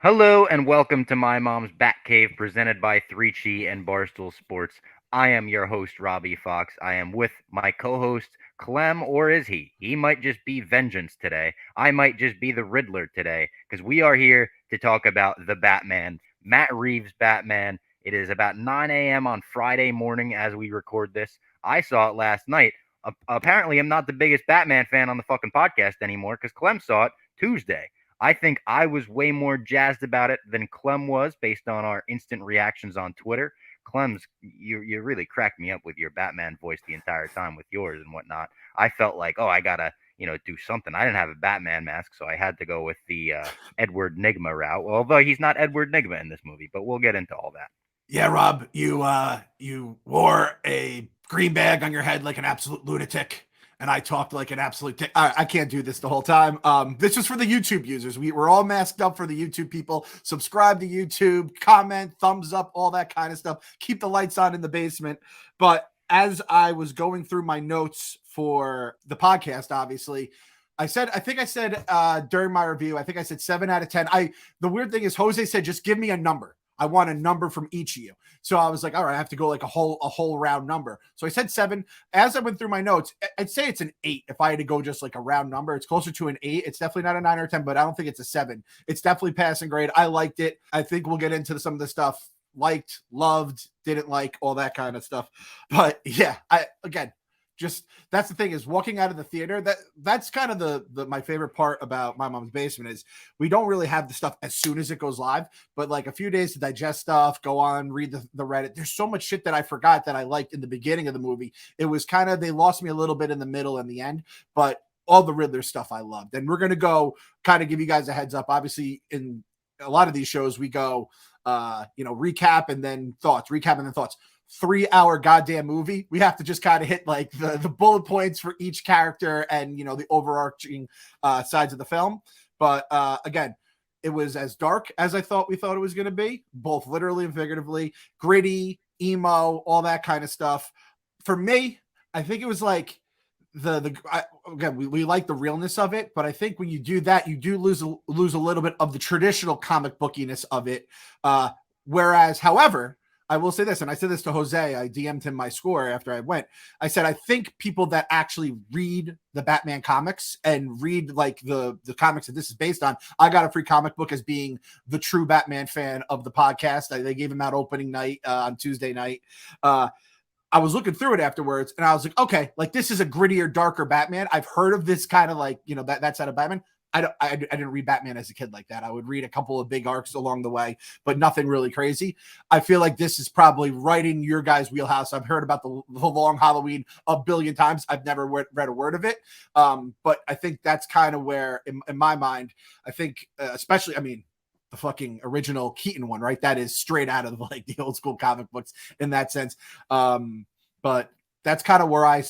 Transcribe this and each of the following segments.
Hello and welcome to My Mom's Batcave presented by 3Chi and Barstool Sports. I am your host, Robbie Fox. I am with my co host, Clem, or is he? He might just be Vengeance today. I might just be the Riddler today because we are here to talk about the Batman, Matt Reeves' Batman. It is about 9 a.m. on Friday morning as we record this. I saw it last night. Apparently, I'm not the biggest Batman fan on the fucking podcast anymore because Clem saw it Tuesday. I think I was way more jazzed about it than Clem was based on our instant reactions on Twitter. Clem's, you really cracked me up with your Batman voice the entire time with yours and whatnot. I felt like, oh, I gotta, do something. I didn't have a Batman mask, so I had to go with the Edward Nigma route. Well, although he's not Edward Nigma in this movie, but we'll get into all that. Yeah, Rob, you wore a green bag on your head like an absolute lunatic, and I talked like an absolute. I can't do this the whole time. This is for the YouTube users. We're all masked up for the YouTube people. Subscribe to YouTube, comment, thumbs up, all that kind of stuff. Keep the lights on in the basement. But as I was going through my notes for the podcast, obviously, I think I said during my review, I think I said 7 out of 10. The weird thing is Jose said, just give me a number. I want a number from each of you. So I was like, all right, I have to go like a whole round number. So I said 7. As I went through my notes, I'd say it's an 8 if I had to go just like a round number. It's closer to an 8. It's definitely not a 9 or a 10, but I don't think it's a 7. It's definitely passing grade. I liked it. I think we'll get into some of the stuff liked, loved, didn't like, all that kind of stuff. But yeah, again, just that's the thing is walking out of the theater. That's kind of the my favorite part about My Mom's Basement is we don't really have the stuff as soon as it goes live, but like a few days to digest stuff, go on, read the Reddit. There's so much shit that I forgot that I liked in the beginning of the movie. It was kind of, they lost me a little bit in the middle and the end, but all the Riddler stuff I loved. And we're gonna go kind of give you guys a heads up. Obviously, in a lot of these shows, we go recap and then thoughts, 3-hour goddamn movie. We have to just kind of hit like the bullet points for each character and, the overarching sides of the film. But again, it was as dark as we thought it was going to be, both literally and figuratively, gritty, emo, all that kind of stuff. For me, I think it was like we like the realness of it, but I think when you do that, you do lose a little bit of the traditional comic bookiness of it. Whereas, however, I will say this, and I said this to Jose. I DM'd him my score after I went. I said, I think people that actually read the Batman comics and read like the comics that this is based on, I got a free comic book as being the true Batman fan of the podcast. They gave him out opening night on Tuesday night. I was looking through it afterwards and I was like, okay, like this is a grittier, darker Batman. I've heard of this kind of like, that side of Batman. I didn't read Batman as a kid like that. I would read a couple of big arcs along the way, but nothing really crazy. I feel like this is probably right in your guys' wheelhouse. I've heard about the Long Halloween a billion times. I've never read a word of it. But I think that's kind of where, in my mind, I think, especially, I mean, the fucking original Keaton one, right? That is straight out of like the old school comic books in that sense. But that's kind of where I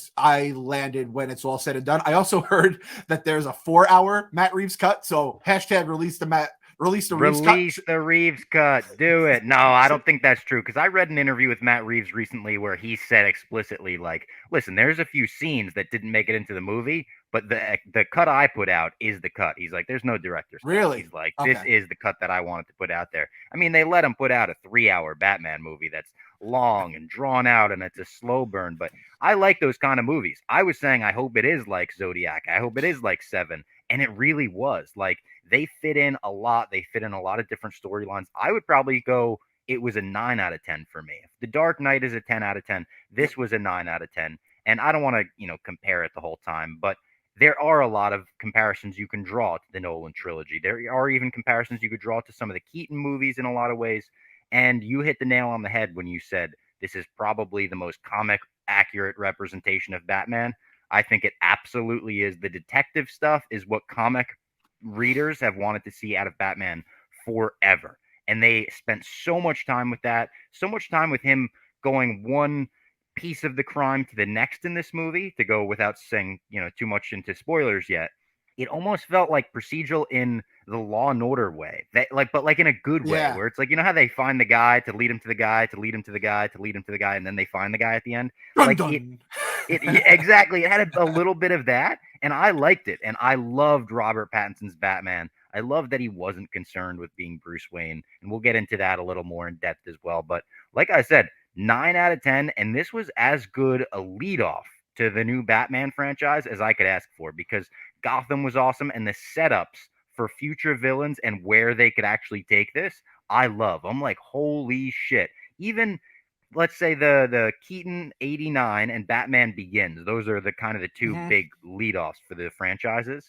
landed when it's all said and done. I also heard that there's a 4-hour Matt Reeves cut. So hashtag release the Reeves cut. Release the Reeves cut. Do it. No, I don't think that's true because I read an interview with Matt Reeves recently where he said explicitly, like, listen, there's a few scenes that didn't make it into the movie, but the cut I put out is the cut. He's like, there's no director's cut. Really? He's like, this Okay. is the cut that I wanted to put out there. I mean, they let him put out a 3-hour Batman movie that's long and drawn out and it's a slow burn, but I like those kind of movies. I was saying I hope it is like Zodiac. I hope it is like Seven, and it really was. Like they fit in a lot. They fit in a lot of different storylines. I would probably go it was a 9 out of 10 for me. If The Dark Knight is a 10 out of 10, this was a 9 out of 10. And I don't want to, compare it the whole time, but there are a lot of comparisons you can draw to the Nolan trilogy. There are even comparisons you could draw to some of the Keaton movies in a lot of ways. And you hit the nail on the head when you said this is probably the most comic accurate representation of Batman. I think it absolutely is. The detective stuff is what comic readers have wanted to see out of Batman forever. And they spent so much time with that, so much time with him going one piece of the crime to the next in this movie, to go without saying, too much into spoilers yet. It almost felt like procedural in the Law and Order way, that but like in a good way, Yeah. where it's like how they find the guy to lead him to the guy to lead him to the guy to lead him to the guy, and then they find the guy at the end. Dun Like it, dun. yeah, exactly. It had a little bit of that, and I liked it, and I loved Robert Pattinson's Batman. I love that he wasn't concerned with being Bruce Wayne, and we'll get into that a little more in depth as well. But like I said, 9 out of 10, and this was as good a lead off to the new Batman franchise as I could ask for because Gotham was awesome, and the setups for future villains and where they could actually take this, I love. I'm like, holy shit. Even let's say the Keaton 89 and Batman Begins. Those are the kind of the two Mm-hmm. big leadoffs for the franchises.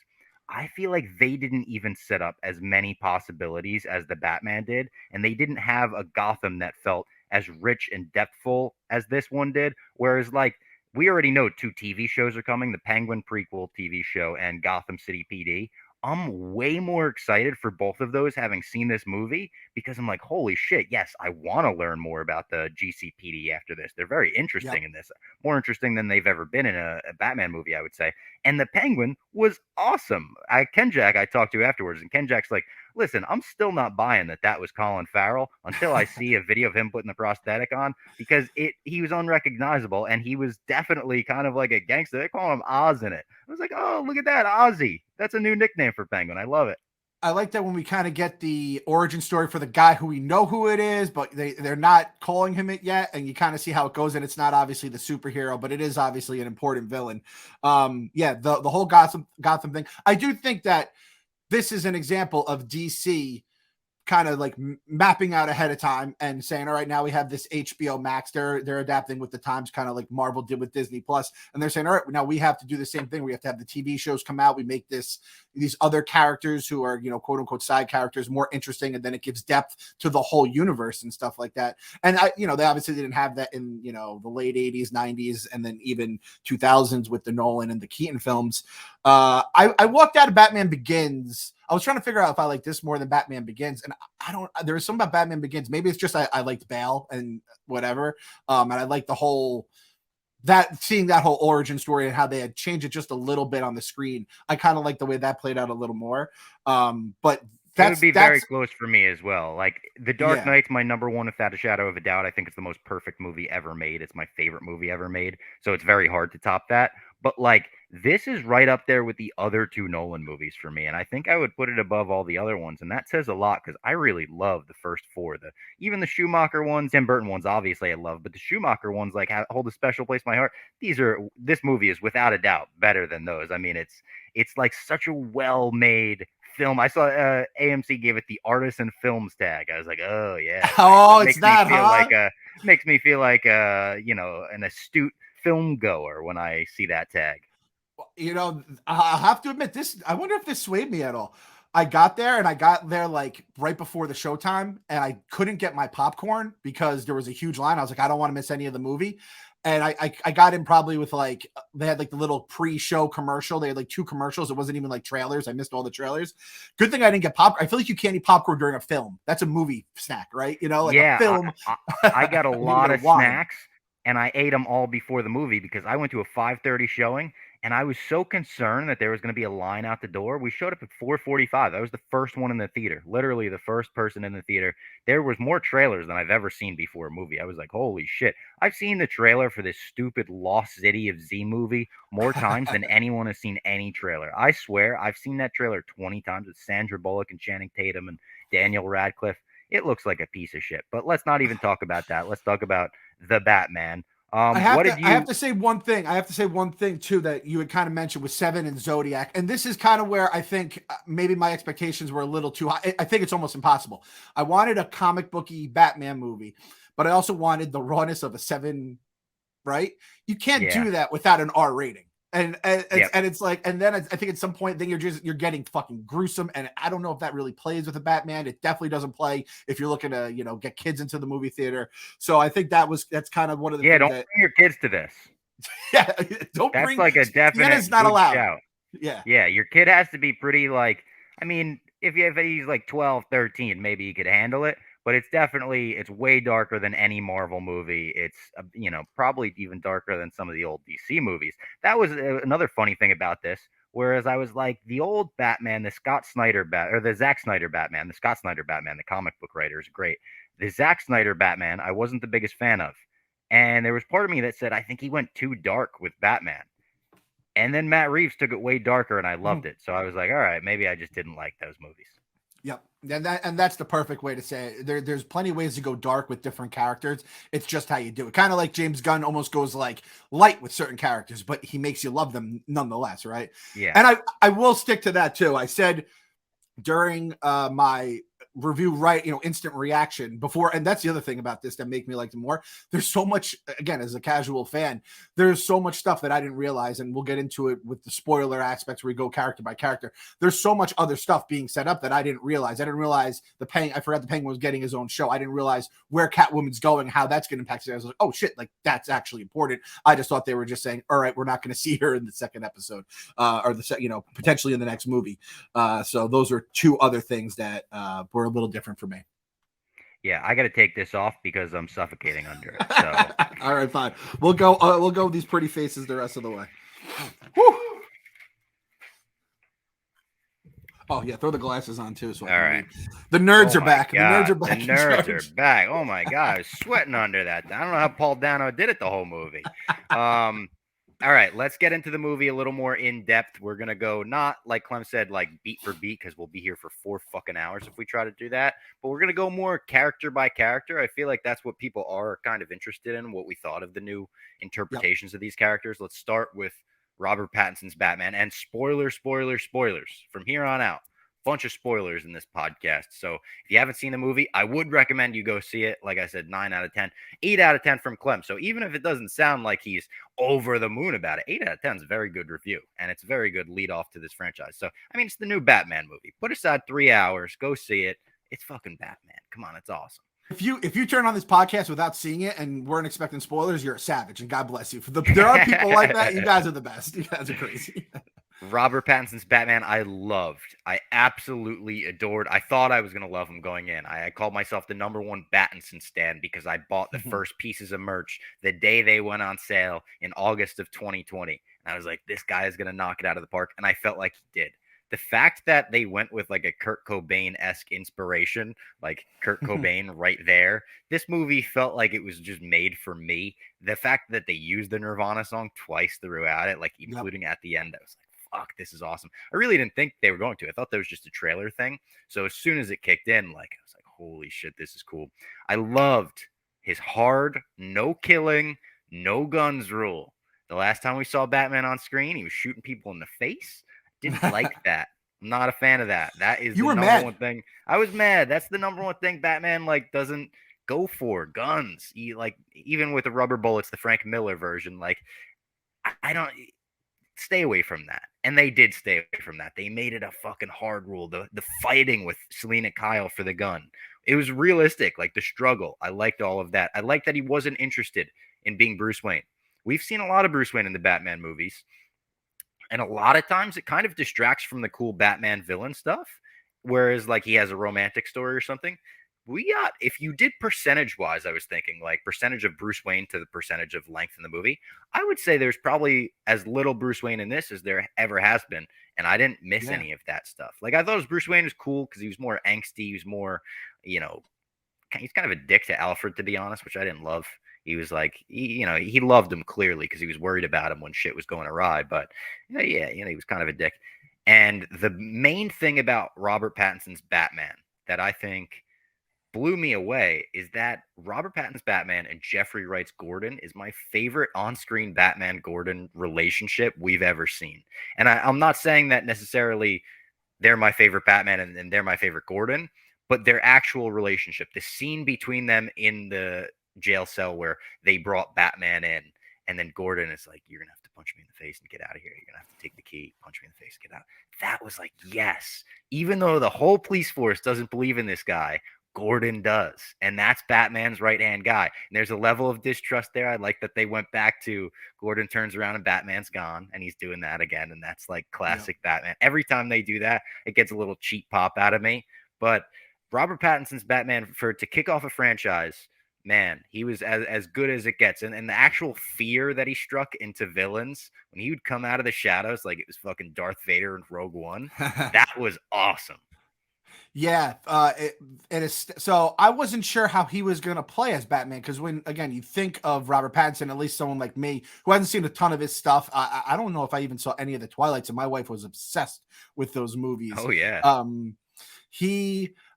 I feel like they didn't even set up as many possibilities as the Batman did, and they didn't have a Gotham that felt as rich and depthful as this one did. Whereas, like, we already know two TV shows are coming: the Penguin prequel TV show and Gotham City PD. I'm way more excited for both of those having seen this movie because I'm like, holy shit, yes, I want to learn more about the GCPD after this. They're very Yep. interesting in this, more interesting than they've ever been in a Batman movie, I would say. And the Penguin was awesome. Ken Jack, I talked to afterwards, and Ken Jack's like, listen, I'm still not buying that was Colin Farrell until I see a video of him putting the prosthetic on because he was unrecognizable and he was definitely kind of like a gangster. They call him Oz in it. I was like, oh, look at that, Ozzy. That's a new nickname for Penguin. I love it. I like that when we kind of get the origin story for the guy who we know who it is, but they're not calling him it yet, and you kind of see how it goes. And it's not obviously the superhero, but it is obviously an important villain. Yeah, the whole Gotham thing. I do think that this is an example of DC kind of like mapping out ahead of time and saying, all right, now we have this HBO Max. They're adapting with the times, kind of like Marvel did with Disney Plus, and they're saying, all right, now we have to do the same thing. We have to have the TV shows come out. We make these other characters who are, quote unquote side characters more interesting, and then it gives depth to the whole universe and stuff like that. And they obviously didn't have that in the late 80s, 90s, and then even 2000s with the Nolan and the Keaton films. I walked out of Batman Begins. I was trying to figure out if I like this more than Batman Begins, and I don't. There was something about Batman Begins. Maybe it's just I liked Bale and whatever, and I like the whole seeing that whole origin story and how they had changed it just a little bit on the screen. I kind of like the way that played out a little more. But It would be very that's close for me as well. Like The Dark yeah. Knight's my number one without a shadow of a doubt. I think it's the most perfect movie ever made. It's my favorite movie ever made. So it's very hard to top that. But like this is right up there with the other two Nolan movies for me. And I think I would put it above all the other ones. And that says a lot because I really love the first four. Even the Schumacher ones, Tim Burton ones, obviously I love, but the Schumacher ones like hold a special place in my heart. This movie is without a doubt better than those. I mean, it's like such a well made film. I saw AMC gave it the Artisan Films tag. I was like, oh yeah, nice. Oh, That it's that, huh? makes me feel like an astute film goer when I see that tag. I have to admit this. I wonder if this swayed me at all. I got there and I got there like right before the showtime, and I couldn't get my popcorn because there was a huge line. I was like, I don't want to miss any of the movie. And I got in probably with like they had like the little pre-show commercial. They had like two commercials. It wasn't even like trailers. I missed all the trailers. Good thing I didn't get popcorn. I feel like you can't eat popcorn during a film. That's a movie snack, right? Like a Yeah, film. I got a I need to lot get a of wine. snacks, and I ate them all before the movie because I went to a 5:30 showing, and I was so concerned that there was going to be a line out the door. We showed up at 4:45. I was the first one in the theater, literally the first person in the theater. There was more trailers than I've ever seen before a movie. I was like, holy shit! I've seen the trailer for this stupid Lost City of Z movie more times than anyone has seen any trailer. I swear, I've seen that trailer 20 times with Sandra Bullock and Channing Tatum and Daniel Radcliffe. It looks like a piece of shit. But let's not even talk about that. Let's talk about the Batman. What did I have you? to say one thing. I have to say one thing too that you had kind of mentioned with Seven and Zodiac, and this is kind of where I think maybe my expectations were a little too high. I think it's almost impossible. I wanted a comic booky Batman movie, but I also wanted the rawness of a Seven. Right? You can't Yeah. do that without an R rating. Yep. And it's like, and then I think at some point, then you're getting fucking gruesome, and I don't know if that really plays with a Batman. It definitely doesn't play if you're looking to get kids into the movie theater. So I think that's kind of one of the Yeah. things Don't that bring your kids to this. yeah, don't That's bring like a Sienna's definite not good allowed. shout. Yeah. Yeah, your kid has to be pretty like. I mean, if he's like 12, 13, maybe he could handle it. But it's way darker than any Marvel movie. It's probably even darker than some of the old DC movies. That was another funny thing about this. Whereas I was like the old Batman, the Zack Snyder Batman, the Scott Snyder Batman, the comic book writer is great. The Zack Snyder Batman, I wasn't the biggest fan of, and there was part of me that said I think he went too dark with Batman. And then Matt Reeves took it way darker, and I loved it. So I was like, all right, maybe I just didn't like those movies. Yep. And that's the perfect way to say it. There's plenty of ways to go dark with different characters. It's just how you do it. Kind of like James Gunn almost goes like light with certain characters, but he makes you love them nonetheless, right? Yeah. And I will stick to that too. I said during my review, right, instant reaction before, and that's the other thing about this that make me like them more. There's so much, again, as a casual fan, there's so much stuff that I didn't realize, and we'll get into it with the spoiler aspects where we go character by character. There's so much other stuff being set up that I didn't realize. I didn't realize I forgot the Penguin was getting his own show. I didn't realize where Catwoman's going, how that's going to impact it. I was like, oh shit, like that's actually important. I just thought they were just saying, all right, we're not going to see her in the second episode, or potentially in the next movie. So those are two other things that were a little different for me. Yeah, I got to take this off because I'm suffocating under it. So all right, fine. We'll go with these pretty faces the rest of the way. Whew. Oh yeah, throw the glasses on too. So all right, the nerds are back. God. The nerds are back. The nerds are back. Oh my god, I was sweating under that. I don't know how Paul Dano did it the whole movie. All right, let's get into the movie a little more in depth. We're gonna go not like Clem said, like beat for beat, because we'll be here for 4 fucking hours if we try to do that. But we're gonna go more character by character. I feel like that's what people are kind of interested in, what we thought of the new interpretations of these characters. Let's start with Robert Pattinson's Batman, and spoilers from here on out. Bunch of spoilers in this podcast. So if you haven't seen the movie, I would recommend you go see it. Like I said, 9 out of 10, 8 out of 10 from Clem. So even if it doesn't sound like he's over the moon about it, 8 out of 10 is a very good review. And it's a very good lead off to this franchise. So, I mean, it's the new Batman movie. Put aside 3 hours, go see it. It's fucking Batman. Come on, it's awesome. If you turn on this podcast without seeing it and weren't expecting spoilers, you're a savage, and God bless you. There are people like that. You guys are the best. You guys are crazy. Robert Pattinson's Batman, I loved. I absolutely adored. I thought I was going to love him going in. I called myself the #1 Pattinson stan because I bought the first pieces of merch the day they went on sale in August of 2020. And I was like, this guy is going to knock it out of the park. And I felt like he did. The fact that they went with like a Kurt Cobain-esque inspiration, like Kurt Cobain right there, this movie felt like it was just made for me. The fact that they used the Nirvana song twice throughout it, like including at the end, I was like, fuck, this is awesome. I really didn't think they were going to. I thought that was just a trailer thing. So as soon as it kicked in, like I was like, holy shit, this is cool. I loved his hard, no killing, no guns rule. The last time we saw Batman on screen, he was shooting people in the face. Didn't like that. I'm not a fan of that. That is the #1 thing. I was mad. That's the #1 thing Batman like doesn't go for. Guns. He, like, even with the rubber bullets, the Frank Miller version, like I don't stay away from that. And they did stay away from that. They made it a fucking hard rule. The fighting with Selena Kyle for the gun. It was realistic, like the struggle. I liked all of that. I liked that he wasn't interested in being Bruce Wayne. We've seen a lot of Bruce Wayne in the Batman movies. And a lot of times it kind of distracts from the cool Batman villain stuff. Whereas like he has a romantic story or something. If you did percentage wise, I was thinking like percentage of Bruce Wayne to the percentage of length in the movie, I would say there's probably as little Bruce Wayne in this as there ever has been. And I didn't miss any of that stuff. Like I thought Bruce Wayne was cool because he was more angsty. He was more, he's kind of a dick to Alfred, to be honest, which I didn't love. He was like, he loved him clearly because he was worried about him when shit was going awry. But he was kind of a dick. And the main thing about Robert Pattinson's Batman that I think blew me away is that Robert Pattinson's Batman and Jeffrey Wright's Gordon is my favorite on-screen Batman-Gordon relationship we've ever seen. And I'm not saying that necessarily they're my favorite Batman and they're my favorite Gordon, but their actual relationship, the scene between them in the jail cell where they brought Batman in, and then Gordon is like, you're going to have to punch me in the face and get out of here. You're going to have to take the key, punch me in the face, get out. That was like, yes. Even though the whole police force doesn't believe in this guy, Gordon does. And that's Batman's right-hand guy. And there's a level of distrust there. I like that they went back to Gordon turns around and Batman's gone, and he's doing that again. And that's like classic Batman. Every time they do that, it gets a little cheap pop out of me. But Robert Pattinson's Batman, to kick off a franchise, man, he was as good as it gets. And the actual fear that he struck into villains when he would come out of the shadows like it was fucking Darth Vader in Rogue One, that was awesome. Yeah, it is. So I wasn't sure how he was going to play as Batman because when, again, you think of Robert Pattinson, at least someone like me who hasn't seen a ton of his stuff, I don't know if I even saw any of the Twilights, and my wife was obsessed with those movies. Oh, yeah.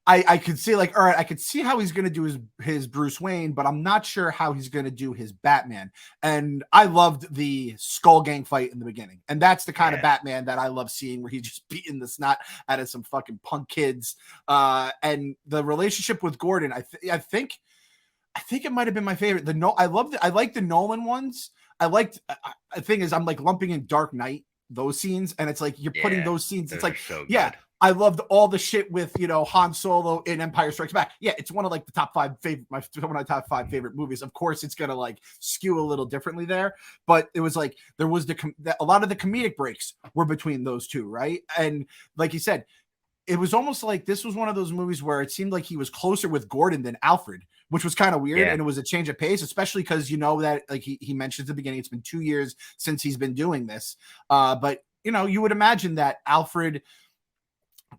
I could see like, all right, I could see how he's going to do his Bruce Wayne, but I'm not sure how he's going to do his Batman. And I loved the Skull Gang fight in the beginning. And that's the kind of Batman that I love seeing, where he's just beating the snot out of some fucking punk kids. And the relationship with Gordon, I think it might have been my favorite. I like the Nolan ones. The thing is, I'm like lumping in Dark Knight, those scenes, and it's like you're putting those scenes. It's like, so good. I loved all the shit with, Han Solo in Empire Strikes Back. Yeah, it's one of like the top 5 favorite, one of my top 5 favorite movies. Of course, it's gonna like skew a little differently there, but it was like there was a lot of the comedic breaks were between those two, right? And like you said, it was almost like this was one of those movies where it seemed like he was closer with Gordon than Alfred, which was kind of weird. And it was a change of pace, especially because that like he mentioned at the beginning, it's been 2 years since he's been doing this. But you would imagine that Alfred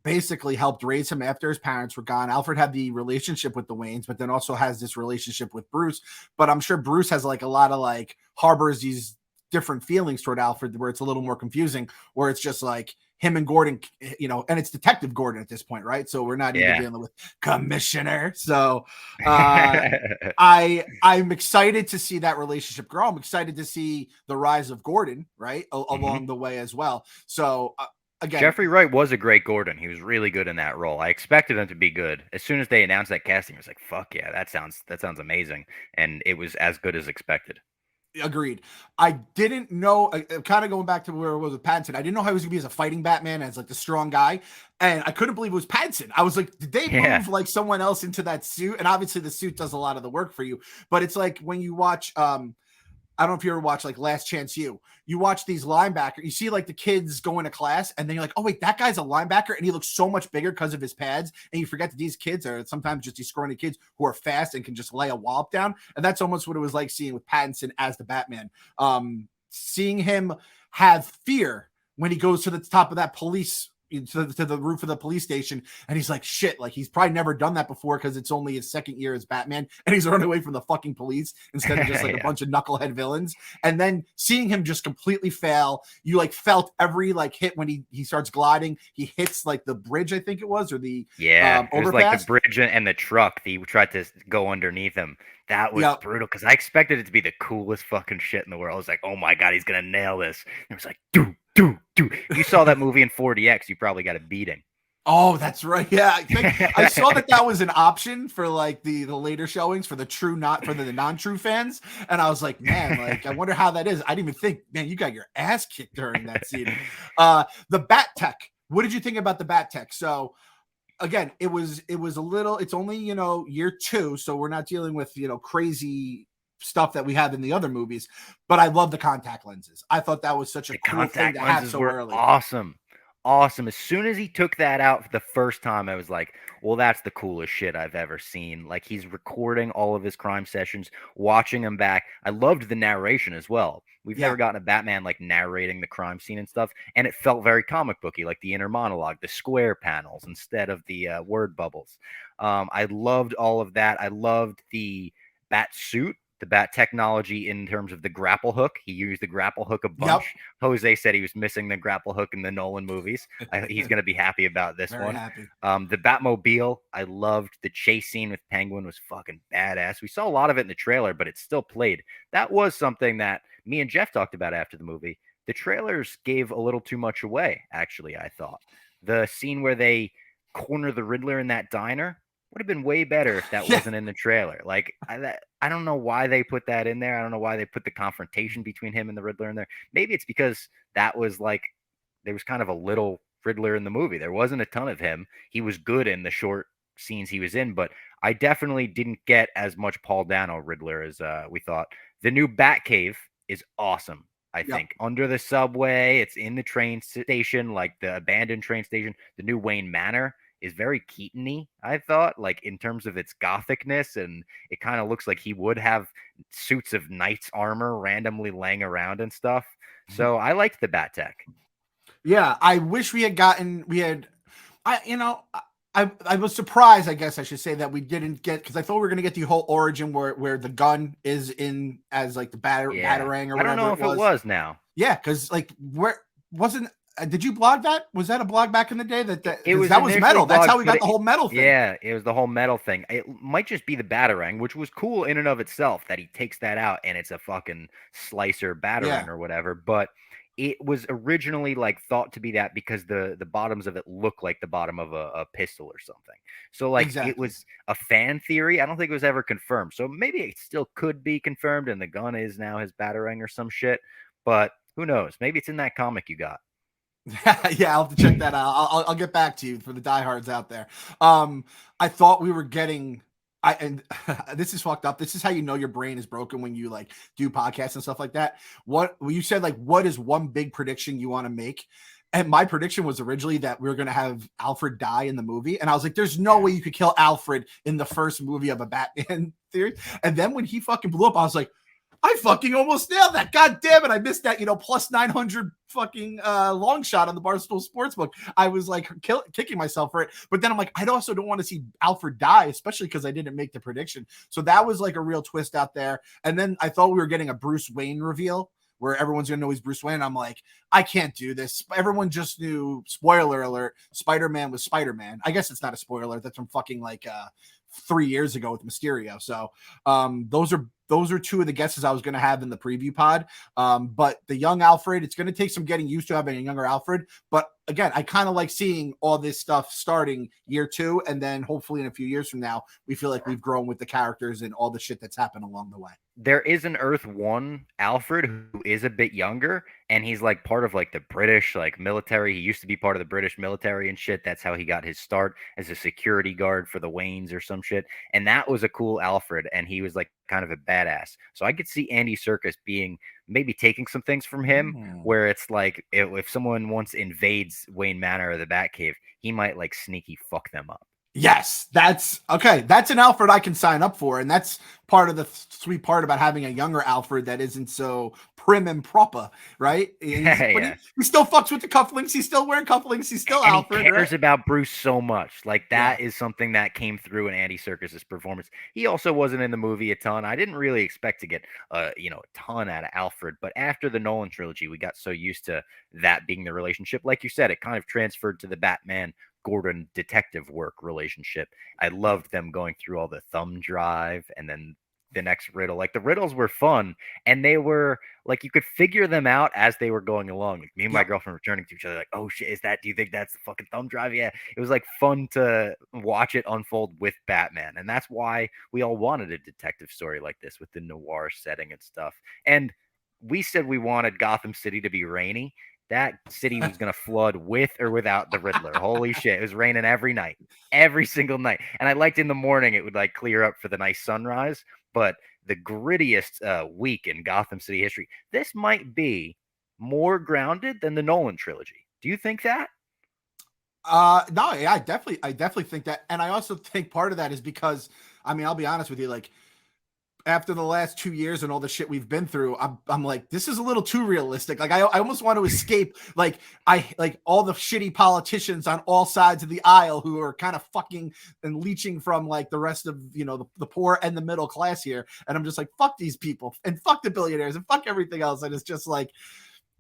basically helped raise him after his parents were gone. Alfred had the relationship with the Waynes, but then also has this relationship with Bruce. But I'm sure Bruce has like a lot of like harbors these different feelings toward Alfred, where it's a little more confusing, where it's just like him and Gordon, and it's Detective Gordon at this point, right? So we're not even dealing with Commissioner. So I'm excited to see that relationship grow. I'm excited to see the rise of Gordon, right, along the way as well. So again, Jeffrey Wright was a great Gordon. He was really good in that role. I expected him to be good. As soon as they announced that casting, I was like, "Fuck yeah, that sounds amazing," and it was as good as expected. Agreed. I didn't know, kind of going back to where it was with Pattinson, I didn't know how he was going to be as a fighting Batman, as like the strong guy. And I couldn't believe it was Pattinson. I was like, did they move like someone else into that suit? And obviously the suit does a lot of the work for you. But it's like when you watch, I don't know if you ever watch like Last Chance you watch these linebackers, you see like the kids going to class, and then you're like, oh wait, that guy's a linebacker and he looks so much bigger because of his pads. And you forget that these kids are sometimes just these scrawny kids who are fast and can just lay a wallop down. And that's almost what it was like seeing with Pattinson as the Batman. Seeing him have fear when he goes to the top of that police, to the roof of the police station, and he's like, shit, like he's probably never done that before because it's only his second year as Batman, and he's running away from the fucking police instead of just like a bunch of knucklehead villains. And then seeing him just completely fail, you like felt every like hit when he starts gliding, he hits like the bridge, I think it was, or the it was like the bridge and the truck. He tried to go underneath him. That was brutal because I expected it to be the coolest fucking shit in the world. I was like, oh my god, he's gonna nail this. And it was like, dude. You saw that movie in 4DX, you probably got a beating. Oh, that's right. Yeah, I think I saw that was an option for like the later showings for the non-true fans, and I was like, man, like I wonder how that is. I didn't even think, man, you got your ass kicked during that scene. The Bat Tech. What did you think about the Bat Tech? So again, it was a little. It's only year 2, so we're not dealing with crazy stuff that we have in the other movies, but I love the contact lenses. I thought that was such a cool thing to have so early. Awesome. As soon as he took that out for the first time, I was like, well, that's the coolest shit I've ever seen. Like, he's recording all of his crime sessions, watching them back. I loved the narration as well. We've never gotten a Batman like narrating the crime scene and stuff, and it felt very comic booky, like the inner monologue, the square panels instead of the word bubbles. I loved all of that. I loved the bat suit, the bat technology in terms of the grapple hook. He used the grapple hook a bunch. Yep. Jose said he was missing the grapple hook in the Nolan movies. He's going to be happy about this one. Happy. The Batmobile, I loved. The chase scene with Penguin was fucking badass. We saw a lot of it in the trailer, but it still played. That was something that me and Jeff talked about after the movie. The trailers gave a little too much away, actually, I thought. The scene where they corner the Riddler in that diner would have been way better if that wasn't in the trailer. Like, I don't know why they put that in there. I don't know why they put the confrontation between him and the Riddler in there. Maybe it's because that was like, there was kind of a little Riddler in the movie. There wasn't a ton of him. He was good in the short scenes he was in, but I definitely didn't get as much Paul Dano Riddler as we thought. The new Batcave is awesome. I think under the subway, it's in the train station, like the abandoned train station. The new Wayne Manor is very Keaton-y, I thought, like in terms of its gothicness, and it kind of looks like he would have suits of knight's armor randomly laying around and stuff. So I liked the Bat Tech. Yeah, I wish I was surprised, I guess I should say, that we didn't get, because I thought we were going to get the whole origin where the gun is in as like the batarang or whatever. I don't know if it was now. Yeah, because like where wasn't Did you blog that? Was that a blog back in the day? It Because was that was initially metal. That's blogged, how we but got the whole metal thing. yeah, it was the whole metal thing. It might just be the Batarang, which was cool in and of itself that he takes that out and it's a fucking slicer Batarang Yeah, or whatever. But it was originally like thought to be that because the bottoms of it look like the bottom of a pistol or something. So like it exactly. was a fan theory. I don't think it was ever confirmed. So maybe it still could be confirmed, and the gun is now his Batarang or some shit. But who knows? Maybe it's in that comic you got. Yeah, I'll have to check that out. I'll get back to you for the diehards out there. I thought we were getting. And this is fucked up. This is how you know your brain is broken when you like do podcasts and stuff like that. What you said, like, what is one big prediction you want to make? And my prediction was originally that we were going to have Alfred die in the movie. And I was like, there's no way you could kill Alfred in the first movie of a Batman theory. And then when he fucking blew up, I was like, I fucking almost nailed that. God damn it. I missed that, plus 900 fucking long shot on the Barstool Sportsbook. I was like kicking myself for it. But then I'm like, I also don't want to see Alfred die, especially because I didn't make the prediction. So that was like a real twist out there. And then I thought we were getting a Bruce Wayne reveal where everyone's going to know he's Bruce Wayne. I'm like, I can't do this. Everyone just knew, spoiler alert, Spider-Man was Spider-Man. I guess it's not a spoiler. That's from fucking like 3 years ago with Mysterio. So those are two of the guesses I was going to have in the preview pod. But the young Alfred, it's going to take some getting used to having a younger Alfred. But again, I kind of like seeing all this stuff starting year 2. And then hopefully in a few years from now, we feel like we've grown with the characters and all the shit that's happened along the way. There is an Earth 1 Alfred who is a bit younger, and he's like part of like the British like military. He used to be part of the British military and shit. That's how he got his start as a security guard for the Waynes or some shit. And that was a cool Alfred, and he was like kind of a badass. So I could see Andy Serkis being maybe taking some things from him, where it's like if someone once invades Wayne Manor or the Batcave, he might like sneaky fuck them up. Yes, that's okay. That's an Alfred I can sign up for. And that's part of the sweet part about having a younger Alfred that isn't so prim and proper, right? Yeah. He still fucks with the cufflinks. He's still wearing cufflinks. He's still and Alfred. He cares right? about Bruce so much. Like that is something that came through in Andy Serkis's performance. He also wasn't in the movie a ton. I didn't really expect to get a ton out of Alfred, but after the Nolan trilogy, we got so used to that being the relationship. Like you said, it kind of transferred to the Batman Gordon detective work relationship. I loved them going through all the thumb drive and then the next riddle. Like the riddles were fun and they were like you could figure them out as they were going along. Like me and my girlfriend returning to each other, like, oh shit, do you think that's the fucking thumb drive? Yeah. It was like fun to watch it unfold with Batman. And that's why we all wanted a detective story like this with the noir setting and stuff. And we said we wanted Gotham City to be rainy. That city was going to flood with or without the Riddler. Holy shit. It was raining every night, every single night. And I liked in the morning it would like clear up for the nice sunrise. But the grittiest week in Gotham City history, this might be more grounded than the Nolan trilogy. Do you think that? No, yeah, I definitely think that. And I also think part of that is because, I mean, I'll be honest with you, like, after the last 2 years and all the shit we've been through, I'm like, this is a little too realistic. Like, I almost want to escape. Like, like all the shitty politicians on all sides of the aisle who are kind of fucking and leeching from like the rest of, the poor and the middle class here. And I'm just like, fuck these people and fuck the billionaires and fuck everything else. And it's just like,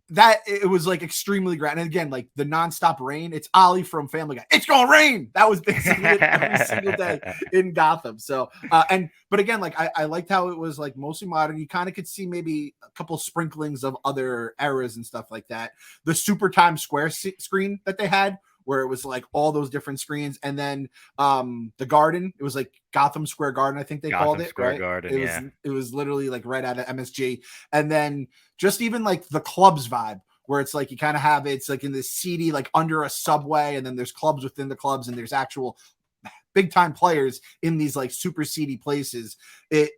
that it was like extremely grand. And again, like the nonstop rain, it's Ollie from Family Guy. It's gonna rain. That was basically it every single day in Gotham. So, but again, like I liked how it was like mostly modern. You kind of could see maybe a couple sprinklings of other eras and stuff like that. The Super Times Square screen that they had, where it was like all those different screens, and then the garden, it was like Gotham Square Garden, I think they called it. Square right? Garden, It was literally like right out of MSG. And then just even like the clubs vibe, where it's like you kind of have it's like in this seedy, like under a subway, and then there's clubs within the clubs, and there's actual big time players in these like super seedy places. It,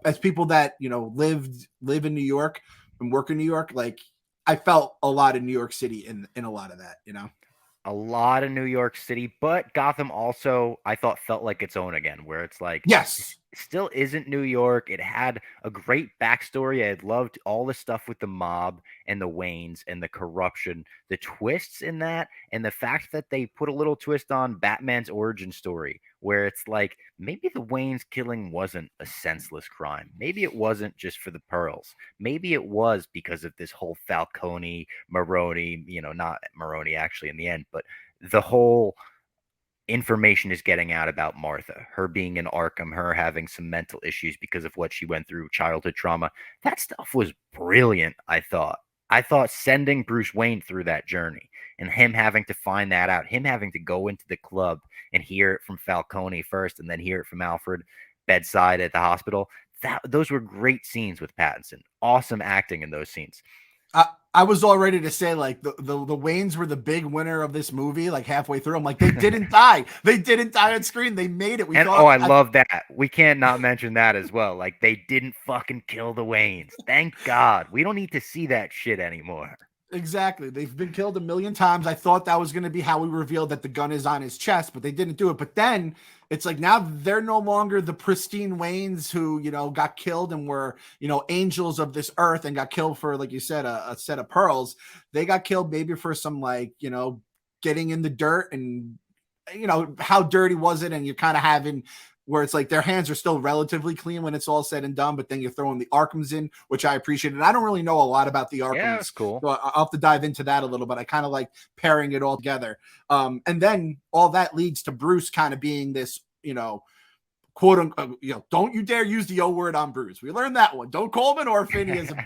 as people that live in New York and work in New York, like I felt a lot in New York City in a lot of that, a lot of New York City, but Gotham also I thought felt like its own again, where it's like yes, still isn't New York. It had a great backstory. I had loved all the stuff with the mob and the Waynes and the corruption, the twists in that, and the fact that they put a little twist on Batman's origin story, where it's like maybe the Waynes killing wasn't a senseless crime. Maybe it wasn't just for the pearls. Maybe it was because of this whole Falcone, Maroni, not Maroni actually in the end, but the whole information is getting out about Martha, her being in Arkham, her having some mental issues because of what she went through, childhood trauma. That stuff was brilliant, I thought. I thought sending Bruce Wayne through that journey and him having to find that out, him having to go into the club and hear it from Falcone first and then hear it from Alfred bedside at the hospital. Those were great scenes with Pattinson. Awesome acting in those scenes. I was all ready to say like the Waynes were the big winner of this movie. Like halfway through, I'm like, they didn't die. They didn't die on screen. They made it. I love that. We can't not mention that as well. Like they didn't fucking kill the Waynes. Thank God. We don't need to see that shit anymore. Exactly. They've been killed a million times. I thought that was going to be how we revealed that the gun is on his chest, but they didn't do it. But then it's like now they're no longer the pristine Waynes who, got killed and were, angels of this earth and got killed for, like you said, a set of pearls. They got killed maybe for some getting in the dirt and, how dirty was it? And you're kind of having where it's like their hands are still relatively clean when it's all said and done, but then you're throwing the Arkhams in, which I appreciate. And I don't really know a lot about the Arkhams. Yeah, that's cool. So I'll have to dive into that a little, but I kind of like pairing it all together. And then all that leads to Bruce kind of being this, quote unquote, don't you dare use the O word on Bruce. We learned that one. Don't call him an orphan. He's a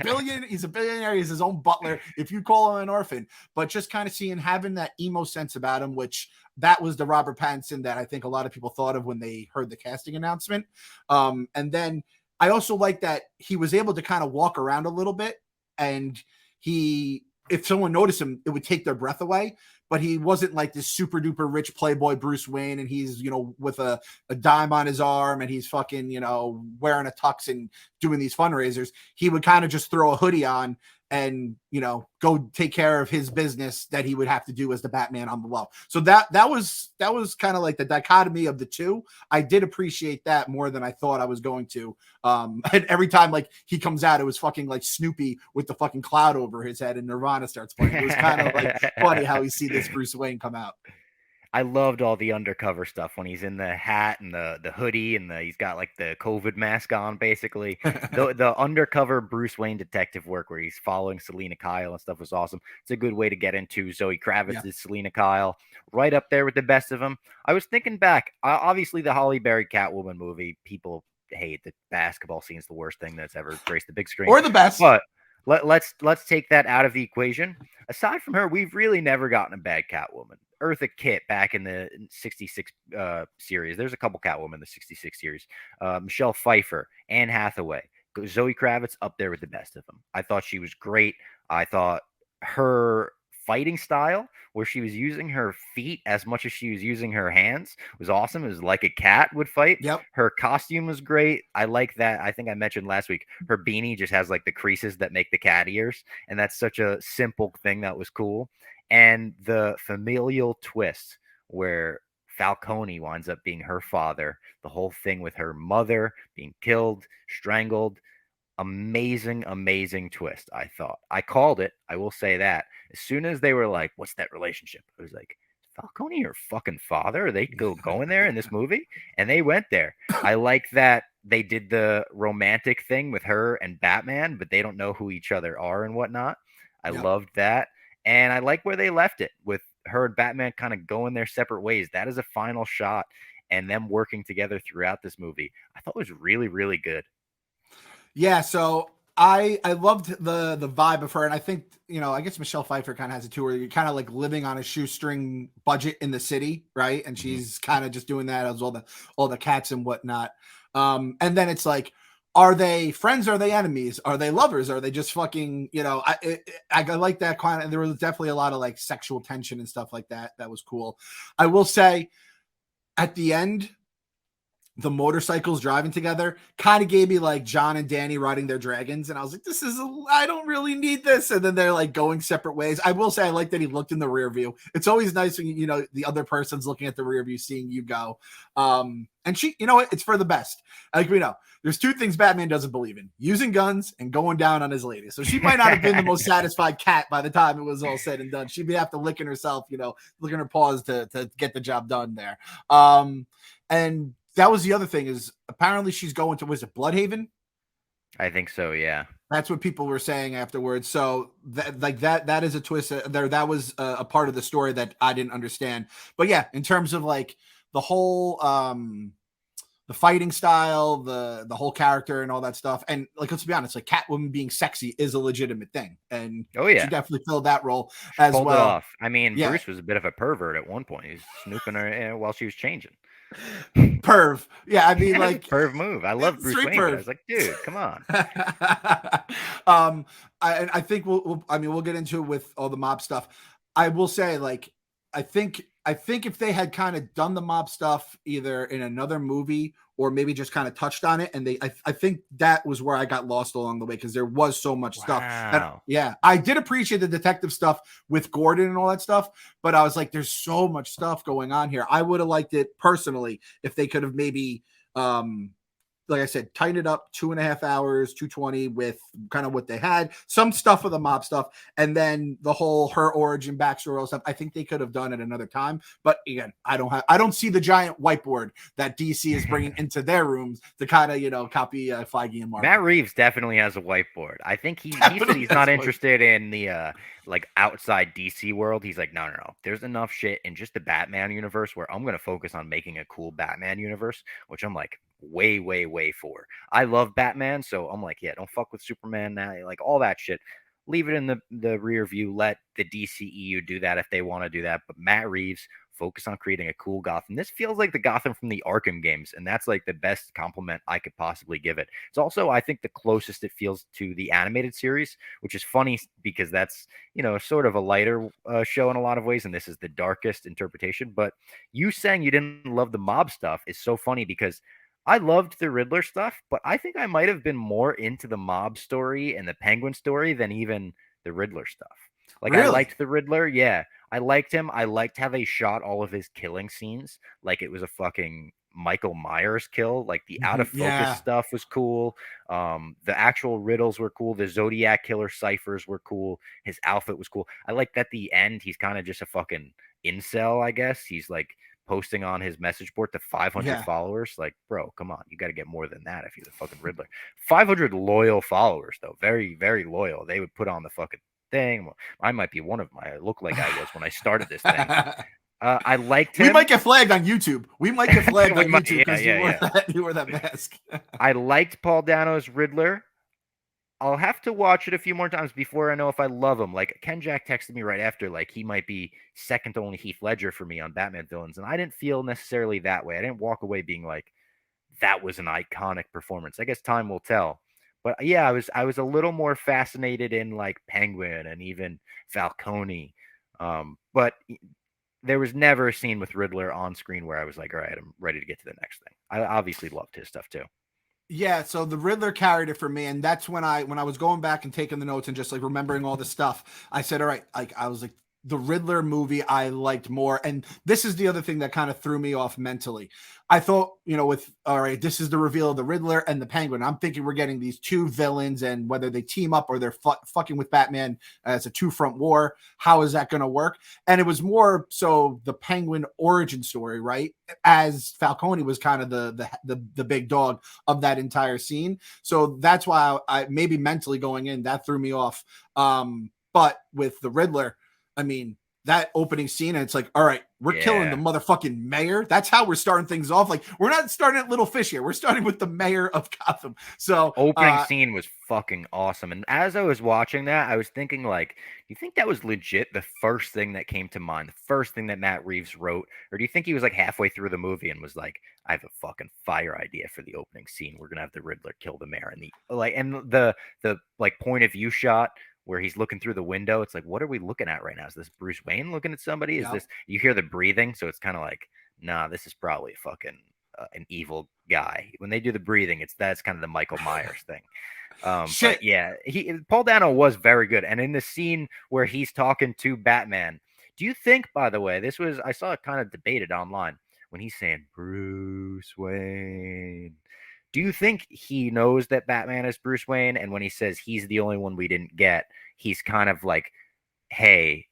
billionaire. He's his own butler. If you call him an orphan, but just kind of having that emo sense about him, which that was the Robert Pattinson that I think a lot of people thought of when they heard the casting announcement. And then I also like that he was able to kind of walk around a little bit, and if someone noticed him, it would take their breath away. But he wasn't like this super duper rich playboy Bruce Wayne, and he's, with a dime on his arm and he's fucking, wearing a tux and doing these fundraisers. He would kind of just throw a hoodie on and, go take care of his business that he would have to do as the Batman on the low. So that was kind of like the dichotomy of the two. I did appreciate that more than I thought I was going to. And every time like he comes out, it was fucking like Snoopy with the fucking cloud over his head and Nirvana starts playing. It was kind of like funny how we see this Bruce Wayne come out. I loved all the undercover stuff when he's in the hat and the hoodie and he's got like the COVID mask on, basically. the undercover Bruce Wayne detective work where he's following Selena Kyle and stuff was awesome. It's a good way to get into Zoe Kravitz's Selena Kyle, right up there with the best of them. I was thinking back, obviously the Halle Berry Catwoman movie, people hate the basketball scene is the worst thing that's ever graced the big screen. Or the best. But let's take that out of the equation. Aside from her, we've really never gotten a bad Catwoman. Eartha Kitt back in the 66 series. There's a couple Catwoman in the 66 series. Michelle Pfeiffer, Anne Hathaway, Zoe Kravitz up there with the best of them. I thought she was great. I thought her fighting style, where she was using her feet as much as she was using her hands, was awesome. It was like a cat would fight. Yep. Her costume was great. I like that. I think I mentioned last week, her beanie just has like the creases that make the cat ears. And that's such a simple thing that was cool. And the familial twist where Falcone winds up being her father, the whole thing with her mother being killed, strangled. Amazing, amazing twist, I thought. I called it. I will say that. As soon as they were like, what's that relationship? I was like, Falcone your fucking father? Are they going there in this movie? And they went there. I like that they did the romantic thing with her and Batman, but they don't know who each other are and whatnot. I loved that. And I like where they left it with her and Batman kind of going their separate ways. That is a final shot, and them working together throughout this movie, I thought was really, really good. Yeah, so I loved the vibe of her, and I think, I guess Michelle Pfeiffer kind of has it too, where you're kind of like living on a shoestring budget in the city, right? And she's kind of just doing that as all the cats and whatnot. And then it's like, are they friends? Are they enemies? Are they lovers? Are they just fucking, I like that kind of, there was definitely a lot of like sexual tension and stuff like that. That was cool. I will say at the end, the motorcycles driving together kind of gave me like John and Danny riding their dragons. And I was like, I don't really need this. And then they're like going separate ways. I will say, I like that he looked in the rear view. It's always nice when, the other person's looking at the rear view, seeing you go. And she, you know what? It's for the best. Like we know, there's two things Batman doesn't believe in: using guns and going down on his lady. So she might not have been the most satisfied cat by the time it was all said and done. She'd have to licking herself, licking her paws to get the job done there. And that was the other thing, is apparently she's going to, was it Bloodhaven? I think so, yeah. That's what people were saying afterwards. So that is a twist there. That was a part of the story that I didn't understand. But yeah, in terms of like the whole the fighting style, the whole character and all that stuff. And like, let's be honest, like Catwoman being sexy is a legitimate thing. And she definitely filled that role as well. It off. I mean, Bruce was a bit of a pervert at one point. He was snooping her while she was changing. Perv. Yeah, I mean, like perv move. I love Bruce Wayne. I was like, dude, come on. I think we'll get into it with all the mob stuff. I will say, like, I think if they had kind of done the mob stuff either in another movie or maybe just kind of touched on it, and I think that was where I got lost along the way, because there was so much stuff. And, yeah, I did appreciate the detective stuff with Gordon and all that stuff, but I was like, there's so much stuff going on here. I would have liked it personally if they could have maybe like I said, tighten it up 2.5 hours, 220 with kind of what they had, some stuff with the mob stuff, and then the whole her origin backstory stuff. I think they could have done it another time, but again, I don't see the giant whiteboard that DC is bringing into their rooms to kind of copy Feige and Marvel. Matt Reeves definitely has a whiteboard. I think he said he's not interested in the like outside DC world. He's like, no. There's enough shit in just the Batman universe where I'm gonna focus on making a cool Batman universe, which I'm like way for. I love Batman, so I'm like, yeah, don't fuck with Superman now, like all that shit. Leave it in the rear view. Let the DCEU do that if they want to do that. But Matt Reeves, focus on creating a cool Gotham. This feels like the Gotham from the Arkham games, and that's like the best compliment I could possibly give it. It's also, I think, the closest it feels to the animated series, which is funny because that's, sort of a lighter show in a lot of ways, and this is the darkest interpretation. But you saying you didn't love the mob stuff is so funny because I loved the Riddler stuff, but I think I might have been more into the mob story and the Penguin story than even the Riddler stuff. Like, really? I liked the Riddler. Yeah, I liked him. I liked how they shot all of his killing scenes like it was a fucking Michael Myers kill. Like, the out of focus stuff was cool. The actual riddles were cool. The Zodiac killer ciphers were cool. His outfit was cool. I liked that at the end, he's kind of just a fucking incel, I guess. He's like posting on his message board to 500 followers. Like, bro, come on. You got to get more than that if you're the fucking Riddler. 500 loyal followers, though. Very, very loyal. They would put on the fucking thing. Well, I might be one of them. I look like I was when I started this thing. I liked him. We might get flagged on YouTube. We might get flagged on YouTube because you wore that mask. I liked Paul Dano's Riddler. I'll have to watch it a few more times before I know if I love him. Like, Ken Jack texted me right after, like, he might be second to only Heath Ledger for me on Batman villains. And I didn't feel necessarily that way. I didn't walk away being like, that was an iconic performance. I guess time will tell. But yeah, I was a little more fascinated in like Penguin and even Falcone. But there was never a scene with Riddler on screen where I was like, all right, I'm ready to get to the next thing. I obviously loved his stuff too. Yeah, so the Riddler carried it for me, and that's when I was going back and taking the notes and just like remembering all the stuff. I said, all right, like I was like, the Riddler movie I liked more, and this is the other thing that kind of threw me off mentally. I thought, with all right, this is the reveal of the Riddler and the Penguin. I'm thinking we're getting these two villains, and whether they team up or they're fucking with Batman as a two-front war, how is that going to work? And it was more so the Penguin origin story, right? As Falcone was kind of the big dog of that entire scene. So that's why I maybe mentally going in, that threw me off. But with the Riddler, I mean, that opening scene, and it's like, all right, we're killing the motherfucking mayor. That's how we're starting things off. Like, we're not starting at Little Fish here. We're starting with the mayor of Gotham. So opening scene was fucking awesome. And as I was watching that, I was thinking, like, do you think that was legit the first thing that came to mind, the first thing that Matt Reeves wrote? Or do you think he was like halfway through the movie and was like, I have a fucking fire idea for the opening scene. We're gonna have the Riddler kill the mayor, and the like point of view shot where he's looking through the window. It's like, what are we looking at right now? Is this Bruce Wayne looking at somebody? Is this, you hear the breathing? So it's kind of like, nah, this is probably fucking an evil guy. When they do the breathing, that's kind of the Michael Myers thing. But Shit. yeah, Paul Dano was very good. And in the scene where he's talking to Batman, do you think, by the way, I saw it kind of debated online when he's saying Bruce Wayne. Do you think he knows that Batman is Bruce Wayne? And when he says he's the only one we didn't get, he's kind of like, hey,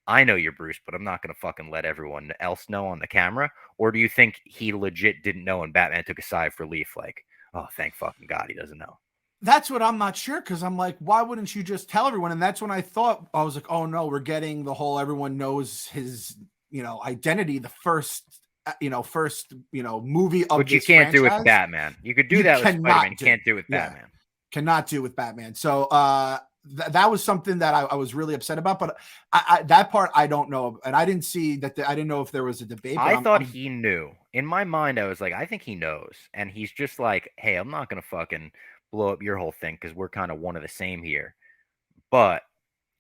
I know you're Bruce, but I'm not going to fucking let everyone else know on the camera? Or do you think he legit didn't know and Batman took a sigh of relief? Like, oh, thank fucking God he doesn't know. That's what I'm not sure, because I'm like, why wouldn't you just tell everyone? And that's when I thought, I was like, oh no, we're getting the whole everyone knows his, identity. The first movie of Which you this can't do with franchise. Batman. You could do You that with cannot Spider-Man. You do. can't do it with Yeah. Batman. Cannot do with Batman. So that was something that I was really upset about. But I that part I don't know, and I didn't see that. I didn't know if there was a debate. But I thought he knew. In my mind, I was like, I think he knows, and he's just like, hey, I'm not gonna fucking blow up your whole thing because we're kind of one of the same here. But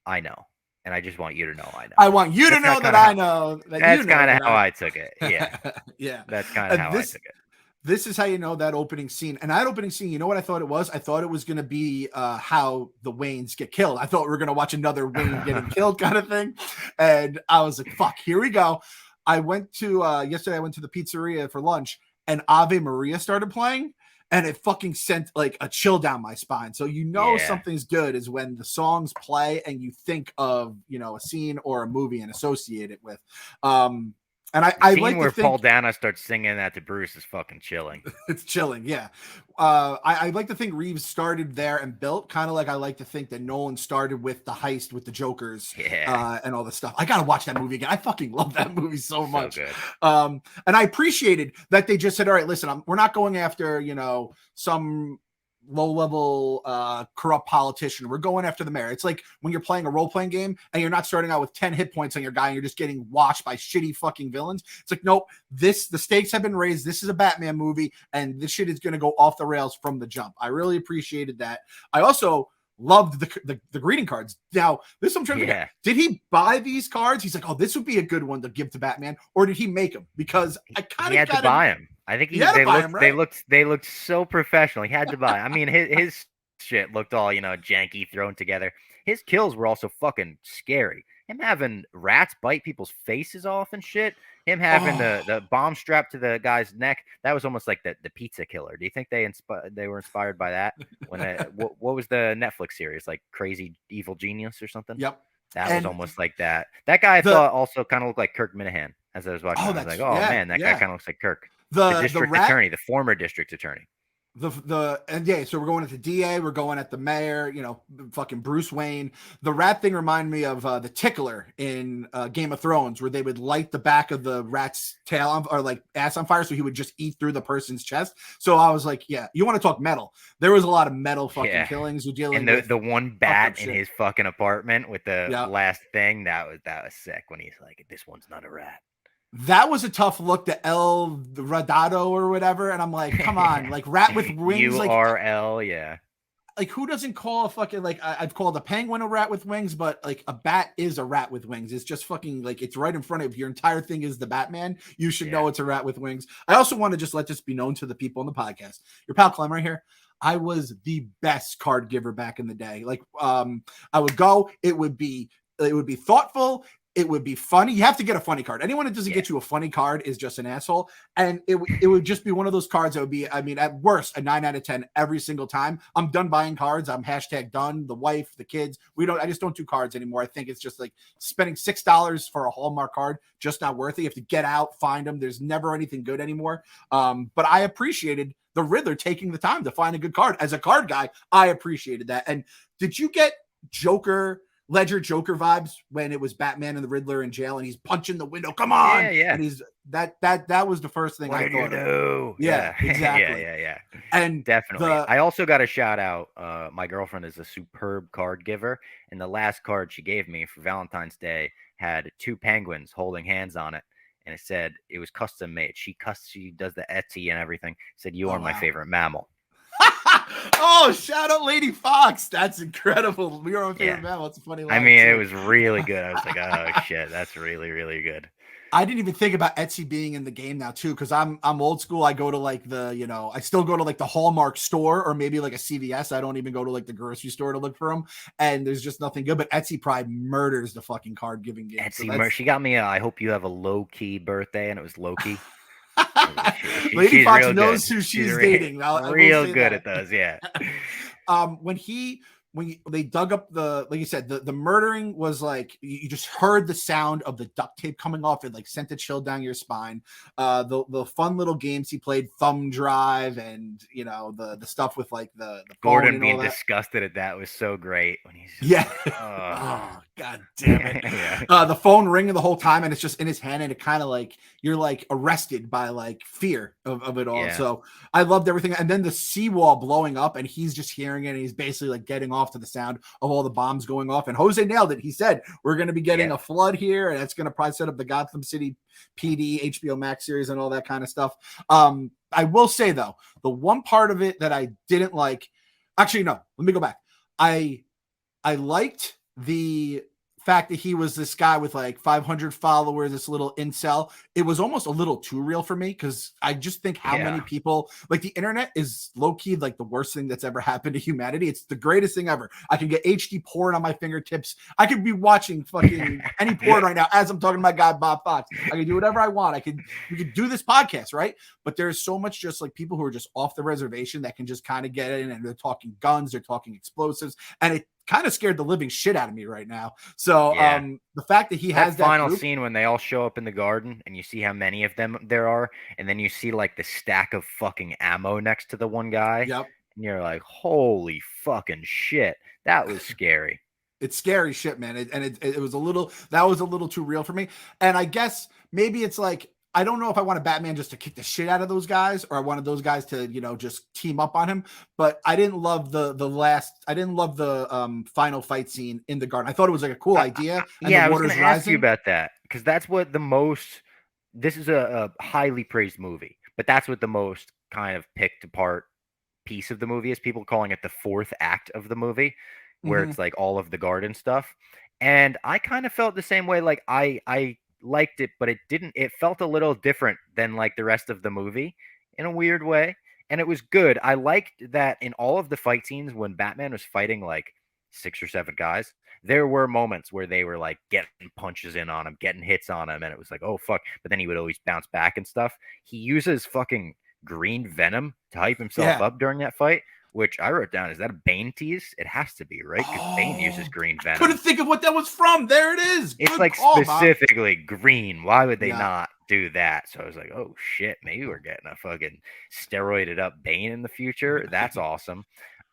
I know, and I just want you to know I know. I want you to know that I know. That's kind of how I took it. Yeah, yeah. That's kind of how I took it. This is how you know that opening scene. And that opening scene, you know what I thought it was? I thought it was going to be how the Waynes get killed. I thought we were going to watch another Wayne getting killed kind of thing. And I was like, fuck, here we go. I went to, yesterday I went to the pizzeria for lunch and Ave Maria started playing and it fucking sent like a chill down my spine. So something's good is when the songs play and you think of, a scene or a movie and associate it with. And I like where to think Paul Dano starts singing that to Bruce is fucking chilling. It's chilling, yeah. I like to think Reeves started there and built, kind of like I like to think that Nolan started with the heist with the Jokers, and all this stuff. I gotta watch that movie again. I fucking love that movie so much. Good. And I appreciated that they just said, "All right, listen, we're not going after some low-level corrupt politician. We're going after the mayor." It's like when you're playing a role-playing game and you're not starting out with 10 hit points on your guy and you're just getting washed by shitty fucking villains. It's like, nope, the stakes have been raised. This is a Batman movie and this shit is going to go off the rails from the jump. I really appreciated that. I also loved the greeting cards. Now, this I'm trying to figure out. Did he buy these cards? He's like, oh, this would be a good one to give to Batman, or did he make them? Because I kind of had to buy them. I think they looked so professional. He had to buy. I mean, his shit looked all, janky, thrown together. His kills were also fucking scary. Him having rats bite people's faces off and shit. Him having the bomb strapped to the guy's neck. That was almost like the pizza killer. Do you think they were inspired by that? When what was the Netflix series, like Crazy Evil Genius or something? Yep. That was almost like that. That guy I thought also kind of looked like Kirk Minahan as I was watching. I was like, man, that guy kind of looks like Kirk. The district attorney, the former district attorney. So we're going at the DA, we're going at the mayor, fucking Bruce Wayne. The rat thing reminded me of the tickler in Game of Thrones, where they would light the back of the rat's tail or like ass on fire, so he would just eat through the person's chest. So I was like, yeah, you want to talk metal? There was a lot of metal fucking killings you're dealing with. The one bat in his fucking apartment with the last thing that was sick when he's like, this one's not a rat. That was a tough look to El Radado or whatever. And I'm like, come on, like rat with wings. URL, yeah. Like, who doesn't call a fucking, like, I've called a penguin a rat with wings, but like a bat is a rat with wings. It's just fucking like, it's right in front of your entire thing is the Batman. You should know it's a rat with wings. I also want to just let this be known to the people on the podcast. Your pal Clem right here. I was the best card giver back in the day. Like, I would go, it would be thoughtful. It would be funny. You have to get a funny card. Anyone that doesn't get you a funny card is just an asshole. And it would just be one of those cards that would be, I mean, at worst, a 9 out of 10 every single time. I'm done buying cards. I'm #done. The wife, the kids. I just don't do cards anymore. I think it's just like spending $6 for a Hallmark card, just not worth it. You have to get out, find them. There's never anything good anymore. But I appreciated the Riddler taking the time to find a good card. As a card guy, I appreciated that. And did you get Ledger Joker vibes when it was Batman and the Riddler in jail and he's punching the window? Come on. Yeah. And he's that was the first thing I thought of. Yeah, exactly. Yeah. And definitely. I also got a shout out. My girlfriend is a superb card giver, and the last card she gave me for Valentine's Day had 2 penguins holding hands on it. And it said it was custom made. She does the Etsy and everything. Said, "You are my favorite mammal." Oh, shout out Lady Fox. That's incredible. We are on favorite mammal. It's a funny line. I mean, it was really good. I was like, oh shit, that's really, really good. I didn't even think about Etsy being in the game now too, because I'm old school. I go to like I still go to like the Hallmark store or maybe like a CVS. I don't even go to like the grocery store to look for them, and there's just nothing good. But Etsy probably murders the fucking card giving game. So Etsy, that's she got me. I hope you have a low key birthday, and it was Loki. Lady She's Fox real knows good. who She's she's dating. I will real say good that. at those. Yeah, When they dug up like you said, the murdering was like you just heard the sound of the duct tape coming off. It like sent a chill down your spine. The fun little games he played, thumb drive, and the stuff with like the phone Gordon and all being that. disgusted at that was so great when he's just Yeah. like, Oh, god damn it. yeah, The phone ringing the whole time and it's just in his hand and it kind of like you're like arrested by like fear of it all. yeah, So I loved everything. And then the seawall blowing up and he's just hearing it and he's basically like getting off to the sound of all the bombs going off. And Jose nailed it. He said, we're going to be getting yeah, a flood here and that's going to probably set up the Gotham City PD, HBO Max series and all that kind of stuff. I will say though, the one part of it that I didn't like, actually, no, let me go back. I liked the fact that he was this guy with like 500 followers, this little incel. It was almost a little too real for me because I just think how yeah. many people like the internet is low key like the worst thing that's ever happened to humanity. It's the greatest thing ever. I can get HD porn on my fingertips. I could be watching fucking any porn right now as I'm talking to my guy Bob Fox. I can do whatever I want. We could do this podcast, right? But there's so much just like people who are just off the reservation that can just kind of get in and they're talking guns, they're talking explosives, and it kind of scared the living shit out of me right now. So Yeah. the fact that he has that final group, scene when they all show up in the garden and you see how many of them there are, and then you see like the stack of fucking ammo next to the one guy, yep, and you're like, holy fucking shit. That was scary. it's scary shit, man. It was that was a little too real for me. And I guess maybe it's like I don't know if I want a Batman just to kick the shit out of those guys or I wanted those guys to, just team up on him. But I didn't love I didn't love the final fight scene in the garden. I thought it was like a cool idea and the Yeah, I was going water's to ask you rising. about that because that's what this is a highly praised movie, but that's what the most kind of picked apart piece of the movie is. People calling it the fourth act of the movie, where Mm-hmm. it's like all of the garden stuff. And I kind of felt the same way. Like I liked it, but it felt a little different than like the rest of the movie in a weird way. And it was good. I liked that in all of the fight scenes when Batman was fighting like six or seven guys, there were moments where they were like getting punches in on him, getting hits on him, and it was like, oh fuck. But then he would always bounce back and stuff. He uses fucking green venom to hype himself Yeah. up during that fight, which I wrote down. Is that a Bane tease? It has to be, right? Because Bane uses Oh, green I couldn't venom. think of what that was from. There it is. It's Good like call, Bob. specifically green. Why would they Yeah. not do that? So I was like, oh shit, maybe we're getting a fucking steroided up Bane in the future. That's awesome.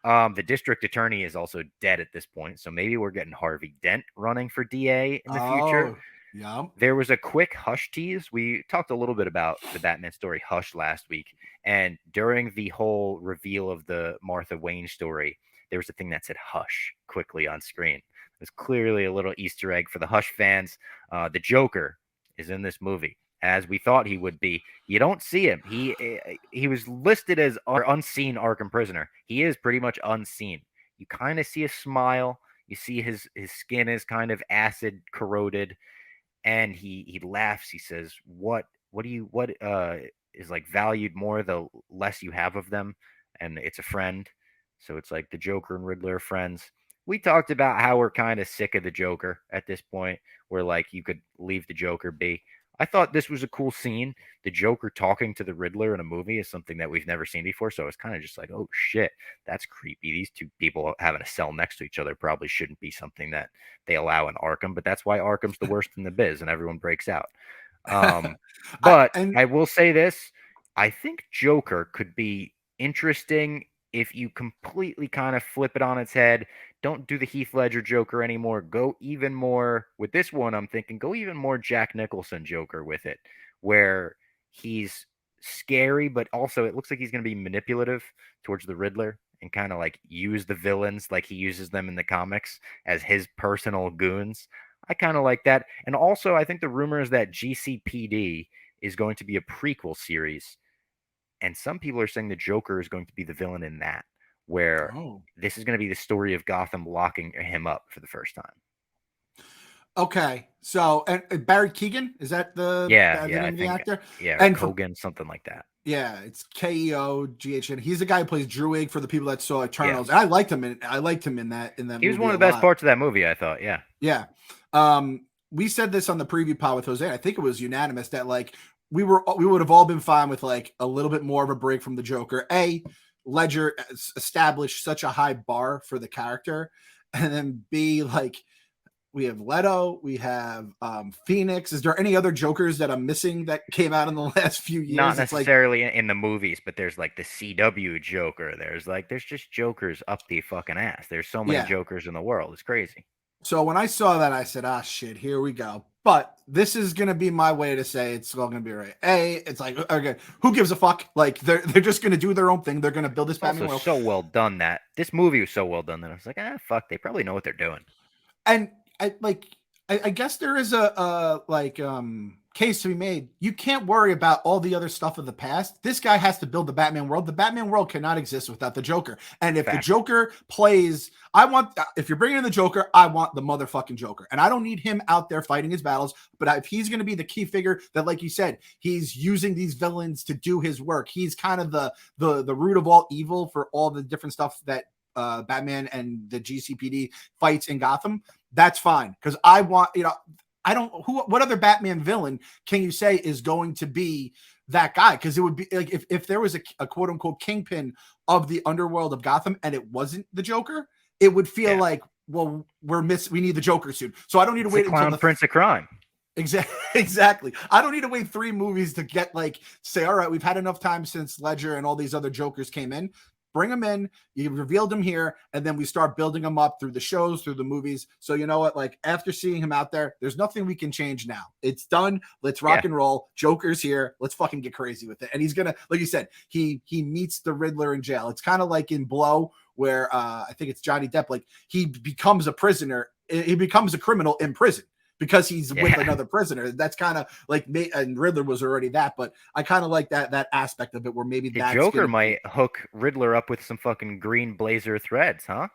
The district attorney is also dead at this point, so maybe we're getting Harvey Dent running for DA in the future. Oh, yeah. There was a quick Hush tease. We talked a little bit about the Batman story Hush last week, and during the whole reveal of the Martha Wayne story, there was a thing that said Hush quickly on screen. There's clearly a little Easter egg for the Hush fans. The Joker is in this movie, as we thought he would be. You don't see him. He was listed as unseen Arkham prisoner. He is pretty much unseen. You kind of see a smile. You see his skin is kind of acid corroded, and he laughs. He says, what do you what is like valued more the less you have of them?" And it's a friend. So it's like the Joker and Riddler are friends. We talked about how we're kind of sick of the Joker at this point, where like you could leave the Joker be. I thought this was a cool scene. The Joker talking to the Riddler in a movie is something that we've never seen before. So it's kind of just like, oh shit, that's creepy. These two people having a cell next to each other probably shouldn't be something that they allow in Arkham, but that's why Arkham's the worst in the biz and everyone breaks out. Um, I but and I will say this: I think Joker could be interesting if you completely kind of flip it on its head. Don't do the Heath Ledger Joker anymore. Go even more with this one. I'm thinking go even more Jack Nicholson Joker with it, where he's scary, but also it looks like he's going to be manipulative towards the Riddler and kind of like use the villains like he uses them in the comics as his personal goons. I kind of like that. And also, I think the rumor is that GCPD is going to be a prequel series. And some people are saying the Joker is going to be the villain in that, where oh, this is going to be the story of Gotham locking him up for the first time. Okay, so and Barry Keoghan, is that Yeah, the yeah, I name of the think, actor? yeah, or And for Kogan, something like that. Yeah, it's Keoghn. He's the guy who plays Druig for the people that saw Eternals. And Yes. I liked him in that He was one movie of a the best lot. parts of that movie, I thought. Yeah. Yeah. We said this on the preview pod with Jose. I think it was unanimous that like we would have all been fine with like a little bit more of a break from the Joker. Ledger established such a high bar for the character, and then B, like we have Leto, we have Phoenix. Is there any other Jokers that I'm missing that came out in the last few Not years? It's like, necessarily in the movies, but there's like the CW Joker. There's just Jokers up the fucking ass. There's so many yeah. Jokers in the world. It's crazy. So when I saw that, I said, "Ah, shit, here we go." But this is gonna be my way to say it's all gonna be right. It's like, okay, who gives a fuck? Like they're just gonna do their own thing. They're gonna build this It's Batman also world. so well done that this movie was so well done that I was like, fuck, they probably know what they're doing. And I guess there is a case to be made. You can't worry about all the other stuff of the past. This guy has to build the Batman world. The Batman world cannot exist without the Joker. And if the Fact. Joker plays, if you're bringing in the Joker, I want the motherfucking Joker. And I don't need him out there fighting his battles. But if he's going to be the key figure that, like you said, he's using these villains to do his work. He's kind of the root of all evil for all the different stuff that Batman and the GCPD fights in Gotham. That's fine, because I want, I don't, what other Batman villain can you say is going to be that guy? Because it would be like if there was a quote unquote kingpin of the underworld of Gotham and it wasn't the Joker, it would feel like, well, we need the Joker soon. So I don't need to wait until the Prince of Crime. Exactly. I don't need to wait 3 movies to get say, all right, we've had enough time since Ledger and all these other Jokers came in. Bring them in, you revealed him here, and then we start building him up through the shows, through the movies. So you know what? Like after seeing him out there, there's nothing we can change now. It's done. Let's rock and roll. Joker's here. Let's fucking get crazy with it. And he's gonna, like you said, he meets the Riddler in jail. It's kind of like in Blow, where I think it's Johnny Depp. Like he becomes a prisoner. He becomes a criminal in prison because he's with another prisoner. That's kind of like, and Riddler was already that, but I kind of like that aspect of it where maybe the Joker might hook Riddler up with some fucking green blazer threads, huh?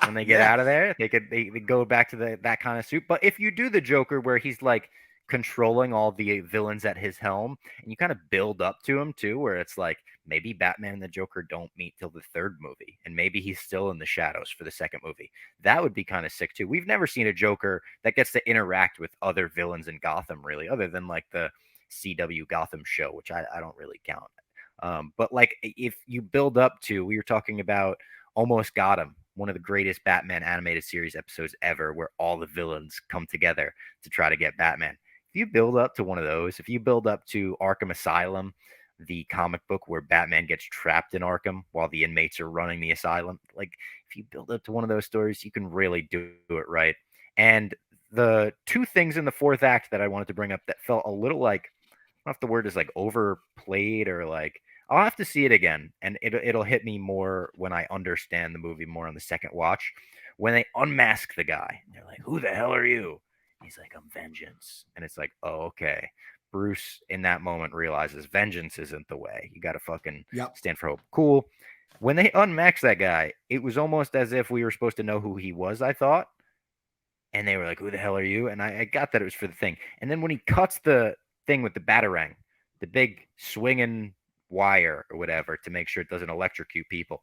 When they get out of there, they go back to that kind of suit. But if you do the Joker where he's like controlling all the villains at his helm, and you kind of build up to him too, where it's like maybe Batman and the Joker don't meet till the 3rd movie, and maybe he's still in the shadows for the 2nd movie. That would be kind of sick too. We've never seen a Joker that gets to interact with other villains in Gotham, really, other than like the CW Gotham show, which I don't really count. But like if you build up to, we were talking about Almost Got Him, one of the greatest Batman animated series episodes ever, where all the villains come together to try to get Batman. If you build up to one of those, if you build up to Arkham Asylum, the comic book where Batman gets trapped in Arkham while the inmates are running the asylum, like if you build up to one of those stories, you can really do it right. And the 2 things in the 4th act that I wanted to bring up that felt a little like, I don't know if the word is like overplayed or like, I'll have to see it again, and it'll hit me more when I understand the movie more on the 2nd watch. When they unmask the guy, they're like, "Who the hell are you?" He's like, "I'm Vengeance," and it's like, "Oh, okay." Bruce in that moment realizes vengeance isn't the way. You got to fucking stand for hope. Cool. When they unmasked that guy, it was almost as if we were supposed to know who he was, I thought. And they were like, "Who the hell are you?" And I got that it was for the thing. And then when he cuts the thing with the batarang, the big swinging wire or whatever to make sure it doesn't electrocute people,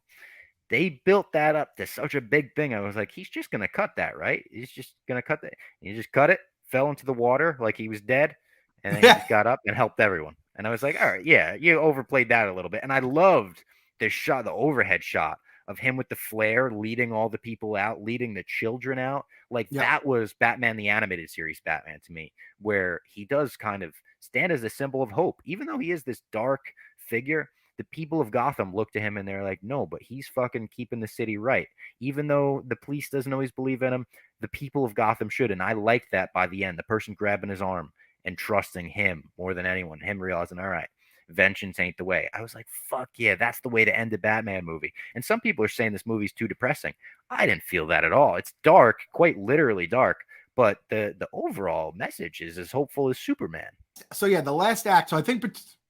they built that up to such a big thing. I was like, he's just going to cut that, right? He's just going to cut that. And he just cut it, fell into the water like he was dead, and then he just got up and helped everyone. And I was like, all right, yeah, you overplayed that a little bit. And I loved the shot, the overhead shot of him with the flare leading all the people out, leading the children out. Like that was Batman the Animated Series Batman to me, where he does kind of stand as a symbol of hope. Even though he is this dark figure, the people of Gotham look to him and they're like, no, but he's fucking keeping the city right. Even though the police doesn't always believe in him, the people of Gotham should. And I like that by the end, the person grabbing his arm and trusting him more than anyone, him realizing, all right, vengeance ain't the way. I was like, fuck yeah, that's the way to end a Batman movie. And some people are saying this movie's too depressing. I didn't feel that at all. It's dark, quite literally dark, but the overall message is as hopeful as Superman. So yeah, the last act. So I think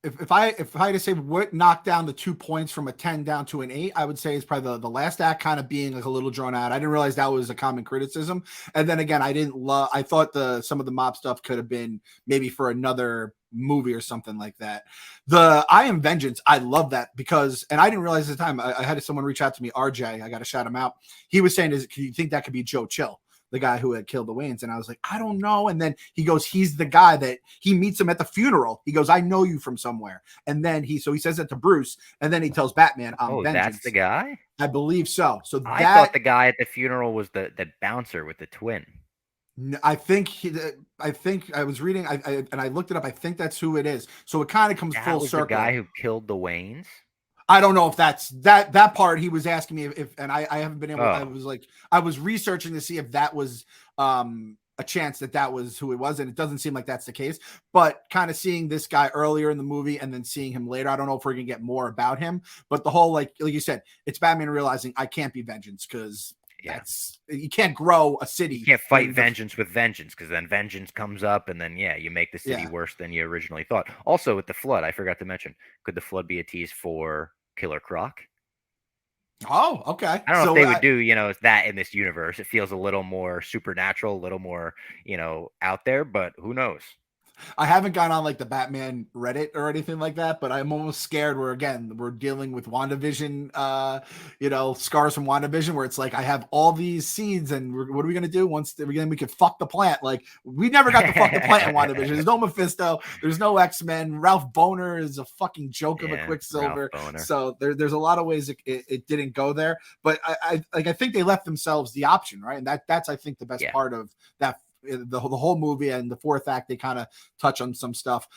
if I had to say what knocked down the 2 points from a 10 down to an 8, I would say it's probably the last act kind of being like a little drawn out. I didn't realize that was a common criticism. And then again, I thought some of the mob stuff could have been maybe for another movie or something like that. The I Am Vengeance, I love that because, and I didn't realize at the time, I had someone reach out to me, RJ, I got to shout him out. He was saying, can you think that could be Joe Chill, the guy who had killed the Waynes? And I was like, I don't know. And then he goes, he's the guy that he meets him at the funeral. He goes, I know you from somewhere. And then he says that to Bruce, and then he tells Batman, Oh, Vengeance. that's the guy? I believe so. So I thought the guy at the funeral was the bouncer with the twin. I think I was reading, and I looked it up. I think that's who it is. So it kind of comes full circle. The guy who killed the Waynes? I don't know if that's that part. He was asking me if and I haven't been able. I was researching to see if that was a chance that was who it was, and it doesn't seem like that's the case. But kind of seeing this guy earlier in the movie and then seeing him later, I don't know if we're gonna get more about him. But the whole like you said, it's Batman realizing I can't be vengeance because you can't grow a city. You can't fight vengeance with vengeance because then vengeance comes up and then you make the city worse than you originally thought. Also with the flood, I forgot to mention, could the flood be a tease for Killer Croc? Oh, okay. I don't know if they would do, that in this universe. It feels a little more supernatural, a little more, out there, but who knows? I haven't gone on like the Batman Reddit or anything like that, but I'm almost scared we're dealing with WandaVision, scars from WandaVision, where it's like, I have all these seeds and what are we going to do once we could fuck the plant? Like we never got to fuck the plant in WandaVision. There's no Mephisto. There's no X-Men. Ralph Boner is a fucking joke of a Quicksilver. So there's a lot of ways it didn't go there, but I think they left themselves the option, right? And that's, I think, the best part of that. The whole movie and the fourth act, they kind of touch on some stuff.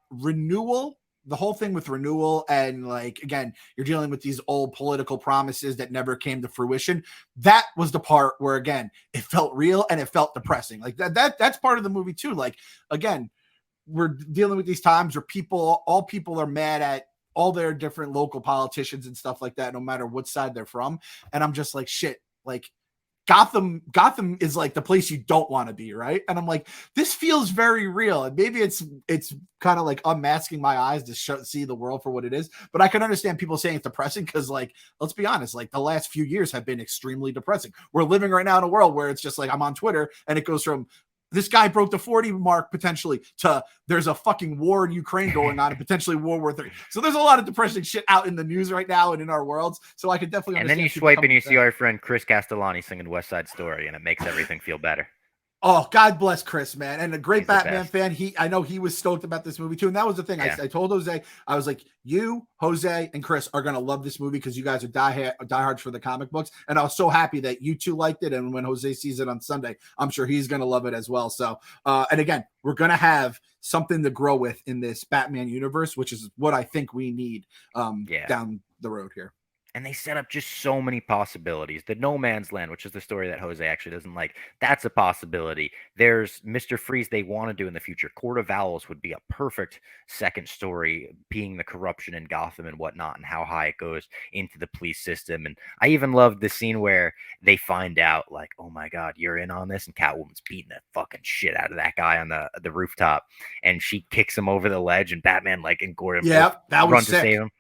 Renewal, the whole thing with renewal, and like again, you're dealing with these old political promises that never came to fruition. That was the part where again it felt real and it felt depressing. Like that's part of the movie too. Like again, we're dealing with these times where all people are mad at all their different local politicians and stuff like that, no matter what side they're from. And I'm just like, shit, like Gotham is like the place you don't want to be, right? And I'm like, this feels very real. And maybe it's kind of like unmasking my eyes to see the world for what it is. But I can understand people saying it's depressing because, like, let's be honest, like the last few years have been extremely depressing. We're living right now in a world where it's just like I'm on Twitter and it goes from this guy broke the 40 mark potentially to there's a fucking war in Ukraine going on and potentially World War III. So there's a lot of depressing shit out in the news right now and in our worlds. So I could definitely understand. And then you swipe and you see our friend Chris Castellani singing West Side Story and it makes everything feel better. Oh, God bless Chris, man. And a great Batman fan. I know he was stoked about this movie too. And that was the thing. I told Jose, I was like, you, Jose, and Chris are going to love this movie because you guys are diehards for the comic books. And I was so happy that you two liked it. And when Jose sees it on Sunday, I'm sure he's going to love it as well. So, and again, we're going to have something to grow with in this Batman universe, which is what I think we need down the road here. And they set up just so many possibilities. The No Man's Land, which is the story that Jose actually doesn't like, that's a possibility. There's Mr. Freeze they want to do in the future. Court of Owls would be a perfect second story, being the corruption in Gotham and whatnot, and how high it goes into the police system. And I even loved the scene where they find out, like, oh my God, you're in on this, and Catwoman's beating the fucking shit out of that guy on the rooftop, and she kicks him over the ledge, and Batman, like, and Gordon that was sick. To save him.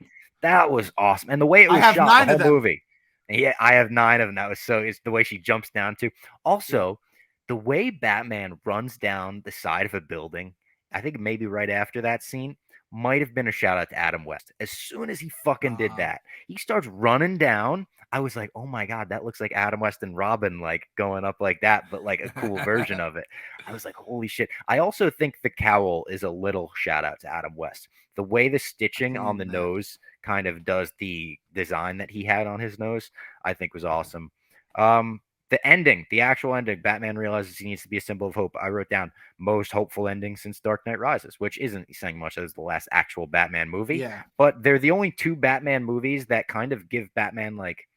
That was awesome. And the way it was shot, the whole movie. Yeah, I have 9 of them. That was it's the way she jumps down too. Also, the way Batman runs down the side of a building, I think maybe right after that scene, might have been a shout out to Adam West. As soon as he fucking did that, he starts running down. I was like, oh my God, that looks like Adam West and Robin, like going up like that, but like a cool version of it. I was like, holy shit. I also think the cowl is a little shout out to Adam West. The way the stitching on the nose kind of does the design that he had on his nose, I think was awesome. The ending, the actual ending, Batman realizes he needs to be a symbol of hope. I wrote down most hopeful ending since Dark Knight Rises, which isn't saying much as the last actual Batman movie. Yeah. But they're the only 2 Batman movies that kind of give Batman like,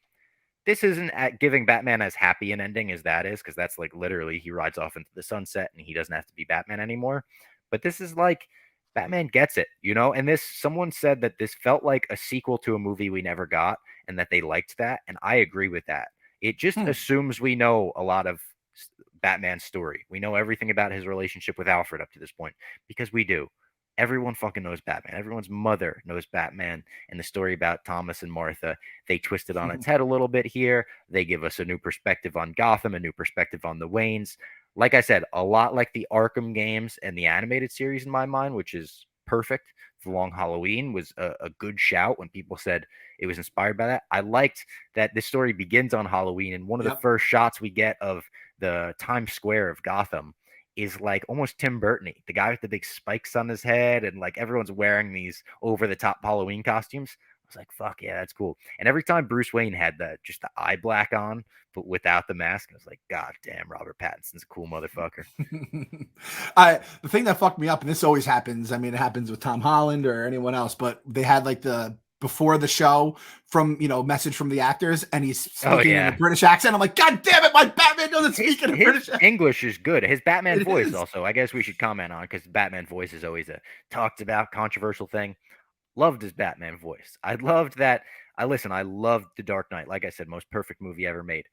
this isn't giving Batman as happy an ending as that is, because that's like literally he rides off into the sunset and he doesn't have to be Batman anymore. But this is like Batman gets it, and someone said that this felt like a sequel to a movie we never got and that they liked that. And I agree with that. It just assumes we know a lot of Batman's story. We know everything about his relationship with Alfred up to this point because we do. everyone fucking knows Batman. Everyone's mother knows Batman. And the story about Thomas and Martha, they twist it on its head a little bit here. They give us a new perspective on Gotham, a new perspective on the Waynes. Like I said, a lot like the Arkham games and the animated series in my mind, which is perfect. The Long Halloween was a good shout when people said it was inspired by that. I liked that this story begins on Halloween, and one of the Yep. first shots we get of the Times Square of Gotham is like almost Tim Burton, the guy with the big spikes on his head, and like everyone's wearing these over the top Halloween costumes. I was like, fuck yeah, that's cool. And every time Bruce Wayne had just the eye black on, but without the mask, I was like, God damn, Robert Pattinson's a cool motherfucker. The thing that fucked me up, and this always happens. I mean, it happens with Tom Holland or anyone else, but they had like the before the show from message from the actors, and he's speaking in a British accent. I'm like, God damn it, my Batman doesn't speak in a British accent. English is good. His Batman voice also, I guess we should comment on, because Batman voice is always a talked about controversial thing. Loved his Batman voice. I loved that. I loved The Dark Knight. Like I said, most perfect movie ever made.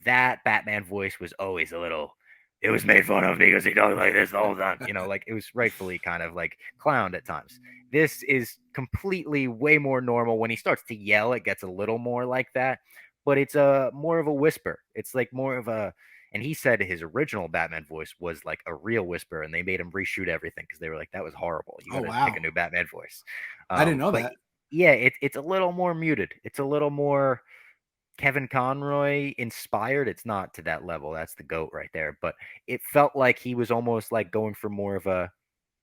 That Batman voice was always a little. It was made fun of because he talked like this the whole time. Like it was rightfully kind of like clowned at times. This is completely way more normal. When he starts to yell, it gets a little more like that, but it's a more of a whisper. It's like more of a. And he said his original Batman voice was like a real whisper, and they made him reshoot everything because they were like, "That was horrible. You got to pick a new Batman voice." I didn't know but that. Yeah, it's a little more muted. It's a little more Kevin Conroy inspired. It's not to that level. That's the GOAT right there. But it felt like he was almost like going for more of a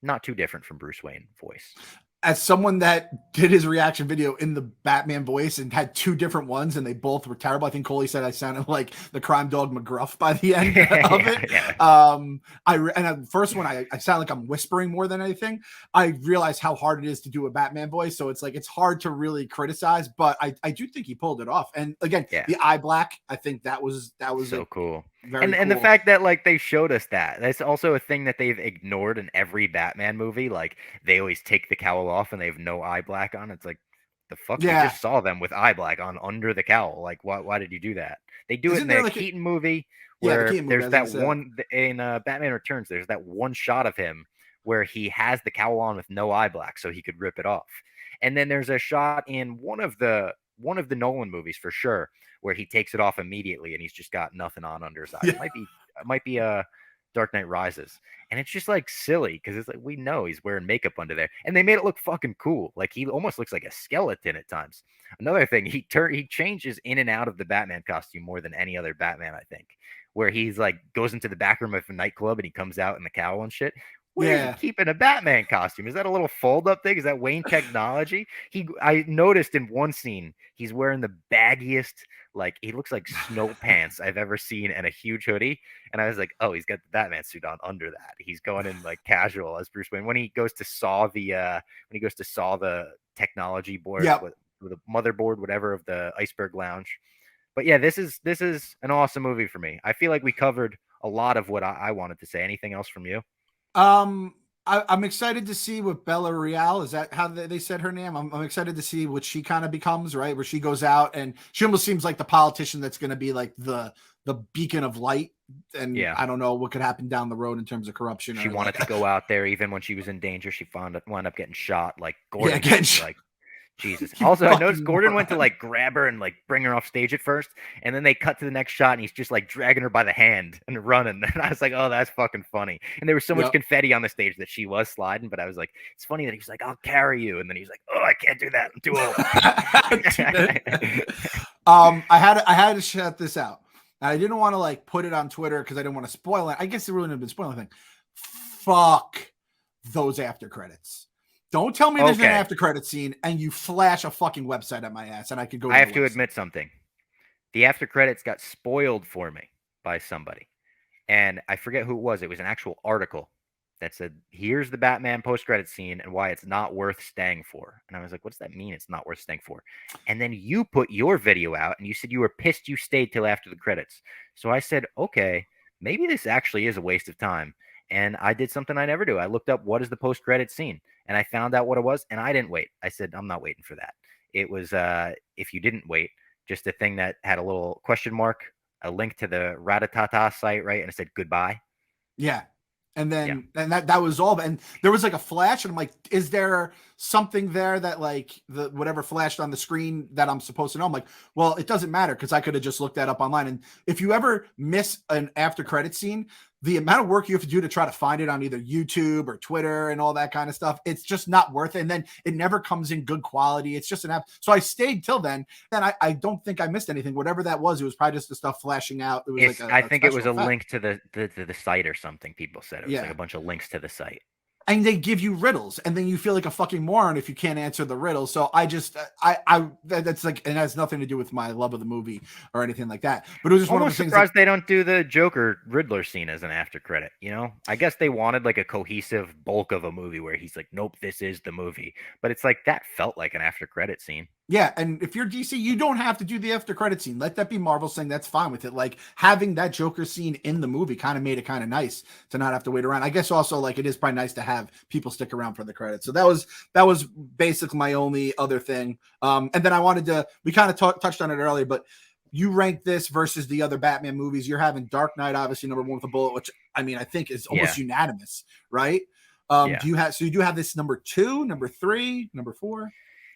not too different from Bruce Wayne voice. As someone that did his reaction video in the Batman voice and had two different ones, and they both were terrible. I think Coley said I sounded like the crime dog McGruff by the end of it. Yeah. The first one, I sound like I'm whispering more than anything. I realized how hard it is to do a Batman voice, so it's like it's hard to really criticize, but I do think he pulled it off. And again, the eye black, I think that was so cool. Very and the fact that like they showed us that's also a thing that they've ignored in every Batman movie. Like they always take the cowl off and they have no eye black on. It's like the fuck. We just saw them with eye black on under the cowl. Like why did you do that? They do it in the Keaton movie where there's that one in Batman Returns. There's that one shot of him where he has the cowl on with no eye black so he could rip it off. And then there's a shot in one of the Nolan movies for sure where he takes it off immediately and he's just got nothing on under his eyes. Yeah. It might be Dark Knight Rises. And it's just like silly because it's like we know he's wearing makeup under there. And they made it look fucking cool. Like he almost looks like a skeleton at times. Another thing, he changes in and out of the Batman costume more than any other Batman, I think. Where he's like goes into the back room of a nightclub and he comes out in the cowl and shit. Where is he keeping a Batman costume? Is that a little fold-up thing? Is that Wayne technology? I noticed in one scene he's wearing the baggiest, like he looks like snow pants I've ever seen and a huge hoodie. And I was like, oh, he's got the Batman suit on under that. He's going in like casual as Bruce Wayne. When he goes to saw the technology board, with the motherboard, whatever, of the Iceberg Lounge. But yeah, this is an awesome movie for me. I feel like we covered a lot of what I wanted to say. Anything else from you? I'm excited to see what Bella Real, is that how they said her name? I'm excited to see what she kind of becomes, right? Where she goes out and she almost seems like the politician that's going to be like the beacon of light. And I don't know what could happen down the road in terms of corruption. She wanted to go out there even when she was in danger. She wound up getting shot like Gordon. Like Jesus. Also, I noticed Gordon went to like grab her and like bring her off stage at first, and then they cut to the next shot and he's just like dragging her by the hand and running. And I was like, oh, that's fucking funny. And there was so much confetti on the stage that she was sliding, but I was like, it's funny that he's like, I'll carry you, and then he's like, oh, I can't do that. I'm too old. I had to shut this out. I didn't want to like put it on Twitter because I didn't want to spoil it. I guess it really wouldn't have been spoiling thing. Fuck those after credits. Don't tell me there's an after credit scene and you flash a fucking website at my ass and I could go. I have to admit something. The after credits got spoiled for me by somebody. And I forget who it was. It was an actual article that said, here's the Batman post-credit scene and why it's not worth staying for. And I was like, what does that mean it's not worth staying for? And then you put your video out and you said you were pissed you stayed till after the credits. So I said, okay, maybe this actually is a waste of time. And I did something I never do. I looked up what is the post-credit scene, and I found out what it was, and I didn't wait. I said, I'm not waiting for that. It was, if you didn't wait, just a thing that had a little question mark, a link to the Ratatata site, right? And it said goodbye. Yeah. And Yeah. then and that was all. And there was like a flash, and I'm like, is there something there that like the whatever flashed on the screen that I'm supposed to know? I'm like, well, it doesn't matter because I could have just looked that up online. And if you ever miss an after credit scene, the amount of work you have to do to try to find it on either YouTube or Twitter and all that kind of stuff, it's just not worth it. And then it never comes in good quality. It's just an app. So I stayed till then. And I don't think I missed anything. Whatever that was, it was probably just the stuff flashing out. It was like I a think it was special a effect. link to the site or something. People said it was like Yeah. a bunch of links to the site. And they give you riddles, and then you feel like a fucking moron if you can't answer the riddle. So I just, that's like, and it has nothing to do with my love of the movie or anything like that. But it was just one of Almost the things. surprised they don't do the Joker Riddler scene as an after credit. You know, I guess they wanted like a cohesive bulk of a movie where he's like, nope, this is the movie. But it's like that felt like an after credit scene. Yeah, and if you're DC, you don't have to do the after credit scene. Let that be Marvel saying that's fine with it. Like having that Joker scene in the movie kind of made it kind of nice to not have to wait around. I guess also like it is probably nice to have people stick around for the credits. So that was basically my only other thing. And then I wanted to, we kind of touched on it earlier, but you rank this versus the other Batman movies. You're having Dark Knight obviously number one with a bullet, which I mean I think is almost unanimous, right? Do you have this number 2, number 3, number 4?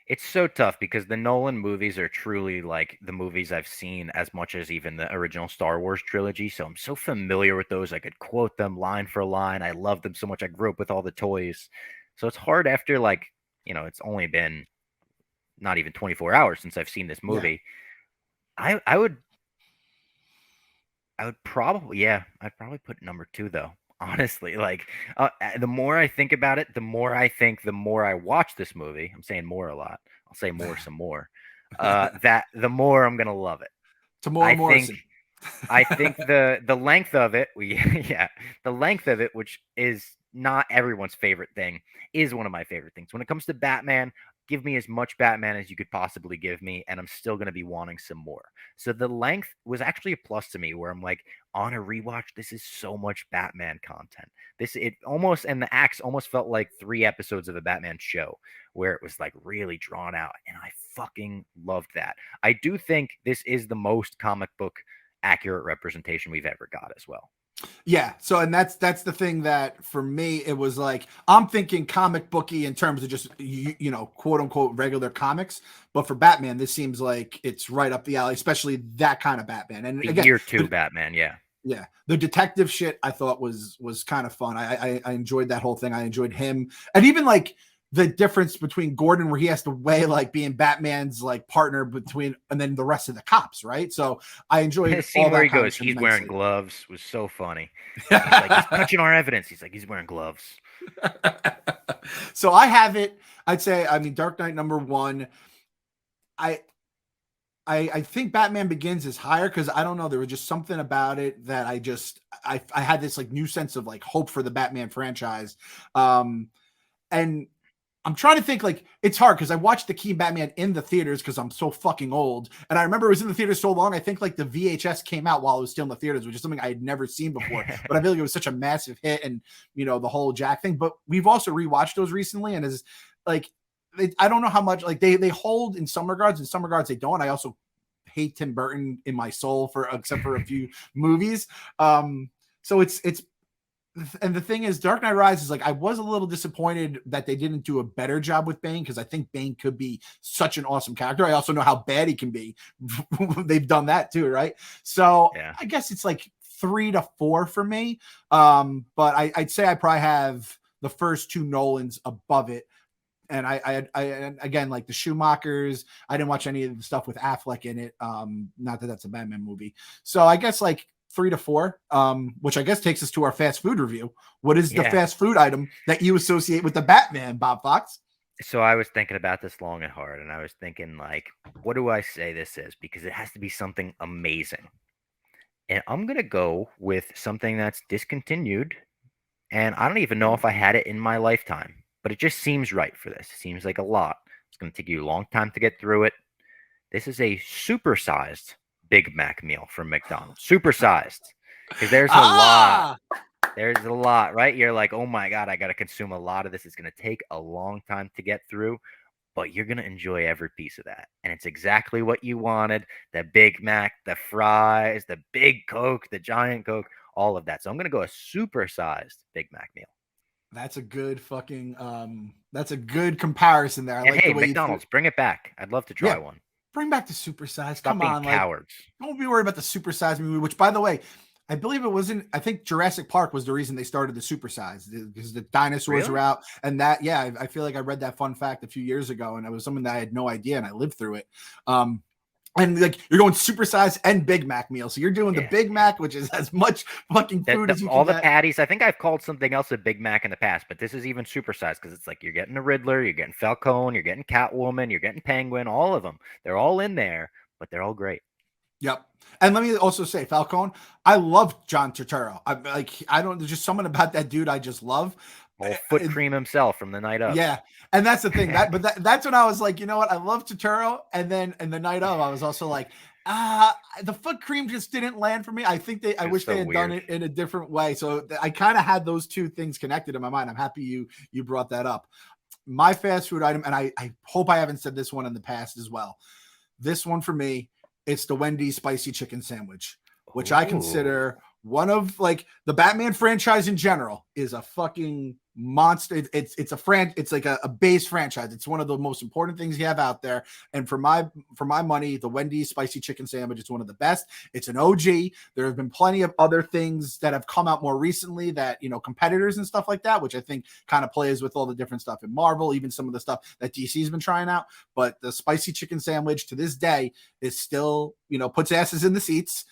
It's so tough because the Nolan movies are truly like the movies I've seen as much as even the original Star Wars trilogy. So I'm so familiar with those. I could quote them line for line. I love them so much. I grew up with all the toys. So it's hard after like, it's only been not even 24 hours since I've seen this movie. Yeah. I'd probably put number 2 though. Honestly, like the more I think about it, the more I watch this movie. I'm saying more a lot. I'll say more some more. That the more I'm gonna love it. Tamora Morrison. I think the length of it, the length of it, which is not everyone's favorite thing, is one of my favorite things. When it comes to Batman, give me as much Batman as you could possibly give me, and I'm still going to be wanting some more. So the length was actually a plus to me, where I'm like, on a rewatch, this is so much Batman content. And the acts almost felt like 3 episodes of a Batman show, where it was like really drawn out, and I fucking loved that. I do think this is the most comic book accurate representation we've ever got as well. Yeah. So, and that's the thing that for me, it was like, I'm thinking comic booky in terms of just, quote unquote, regular comics. But for Batman, this seems like it's right up the alley, especially that kind of Batman. And again, year 2 Batman. Yeah. Yeah. The detective shit I thought was kind of fun. I enjoyed that whole thing. I enjoyed him. And even like the difference between Gordon, where he has to weigh like being Batman's like partner and then the rest of the cops, right? So I enjoyed the scene where he goes, he's wearing gloves, was so funny. He's like, he's touching our evidence. He's like, he's wearing gloves. So I have it. I'd say, Dark Knight number 1. I think Batman Begins is higher because I don't know. There was just something about it that I had this like new sense of like hope for the Batman franchise. And I'm trying to think, like, it's hard because I watched the Keaton Batman in the theaters because I'm so fucking old. And I remember it was in the theaters so long. I think like the VHS came out while it was still in the theaters, which is something I had never seen before. But I feel like it was such a massive hit, and the whole Jack thing. But we've also rewatched those recently, and is like, I don't know how much like they hold in some regards. In some regards, they don't. I also hate Tim Burton in my soul except for a few movies. So it's. And the thing is, Dark Knight Rises, like, I was a little disappointed that they didn't do a better job with Bane, because I think Bane could be such an awesome character. I also know how bad he can be. They've done that too, right? So yeah. I guess it's like 3 to 4 for me. But I'd say I probably have the first 2 Nolans above it. And I again, like the Schumachers, I didn't watch any of the stuff with Affleck in it. Not that that's a Batman movie. So I guess like 3 to 4, which I guess takes us to our fast food review. What is the fast food item that you associate with the Batman, Bob Fox? So I was thinking about this long and hard, and I was thinking, like, what do I say this is? Because it has to be something amazing. And I'm going to go with something that's discontinued, and I don't even know if I had it in my lifetime, but it just seems right for this. It seems like a lot. It's going to take you a long time to get through it. This is a supersized Big Mac meal from McDonald's. Supersized. Because there's a lot. There's a lot, right? You're like, oh my God, I got to consume a lot of this. It's going to take a long time to get through, but you're going to enjoy every piece of that. And it's exactly what you wanted. The Big Mac, the fries, the big Coke, the giant Coke, all of that. So I'm gonna go a supersized Big Mac meal. That's a good fucking that's a good comparison there. I And like hey, the way you threw. McDonald's, bring it back. I'd love to try Yeah, one. bring back the supersize. Stop Come being on, like cowards. don't be worried about the supersize movie. Which, by the way, I believe it wasn't. I think Jurassic Park was the reason they started the supersize because the dinosaurs were Really? out, and that I feel like I read that fun fact a few years ago, and it was something that I had no idea, and I lived through it. And like you're going supersize and Big Mac meal, so you're doing the Yeah. Big Mac, which is as much fucking food as you can All the get. patties. I think I've called something else a Big Mac in the past, but this is even supersized because it's like you're getting the Riddler, you're getting Falcone, you're getting Catwoman, you're getting Penguin, all of them. They're all in there, but they're all great. Yep. And let me also say, Falcone, I love John Turturro. I don't, there's just something about that dude I just love. Old foot cream himself from the night of. Yeah. And that's the thing. That's when I was like, you know what? I love Turturro. And then in the night of, I was also like, the foot cream just didn't land for me. I think I wish they had done it in a different way. So I kind of had those two things connected in my mind. I'm happy you brought that up. My fast food item, and I hope I haven't said this one in the past as well. This one for me, it's the Wendy's spicy chicken sandwich, which I consider one of like the Batman franchise in general is a fucking monster. It's like a base franchise. It's one of the most important things you have out there. And for my money, the Wendy's spicy chicken sandwich is one of the best. It's an OG. There have been plenty of other things that have come out more recently that, competitors and stuff like that, which I think kind of plays with all the different stuff in Marvel, even some of the stuff that DC's been trying out. But the spicy chicken sandwich to this day is still, puts asses in the seats.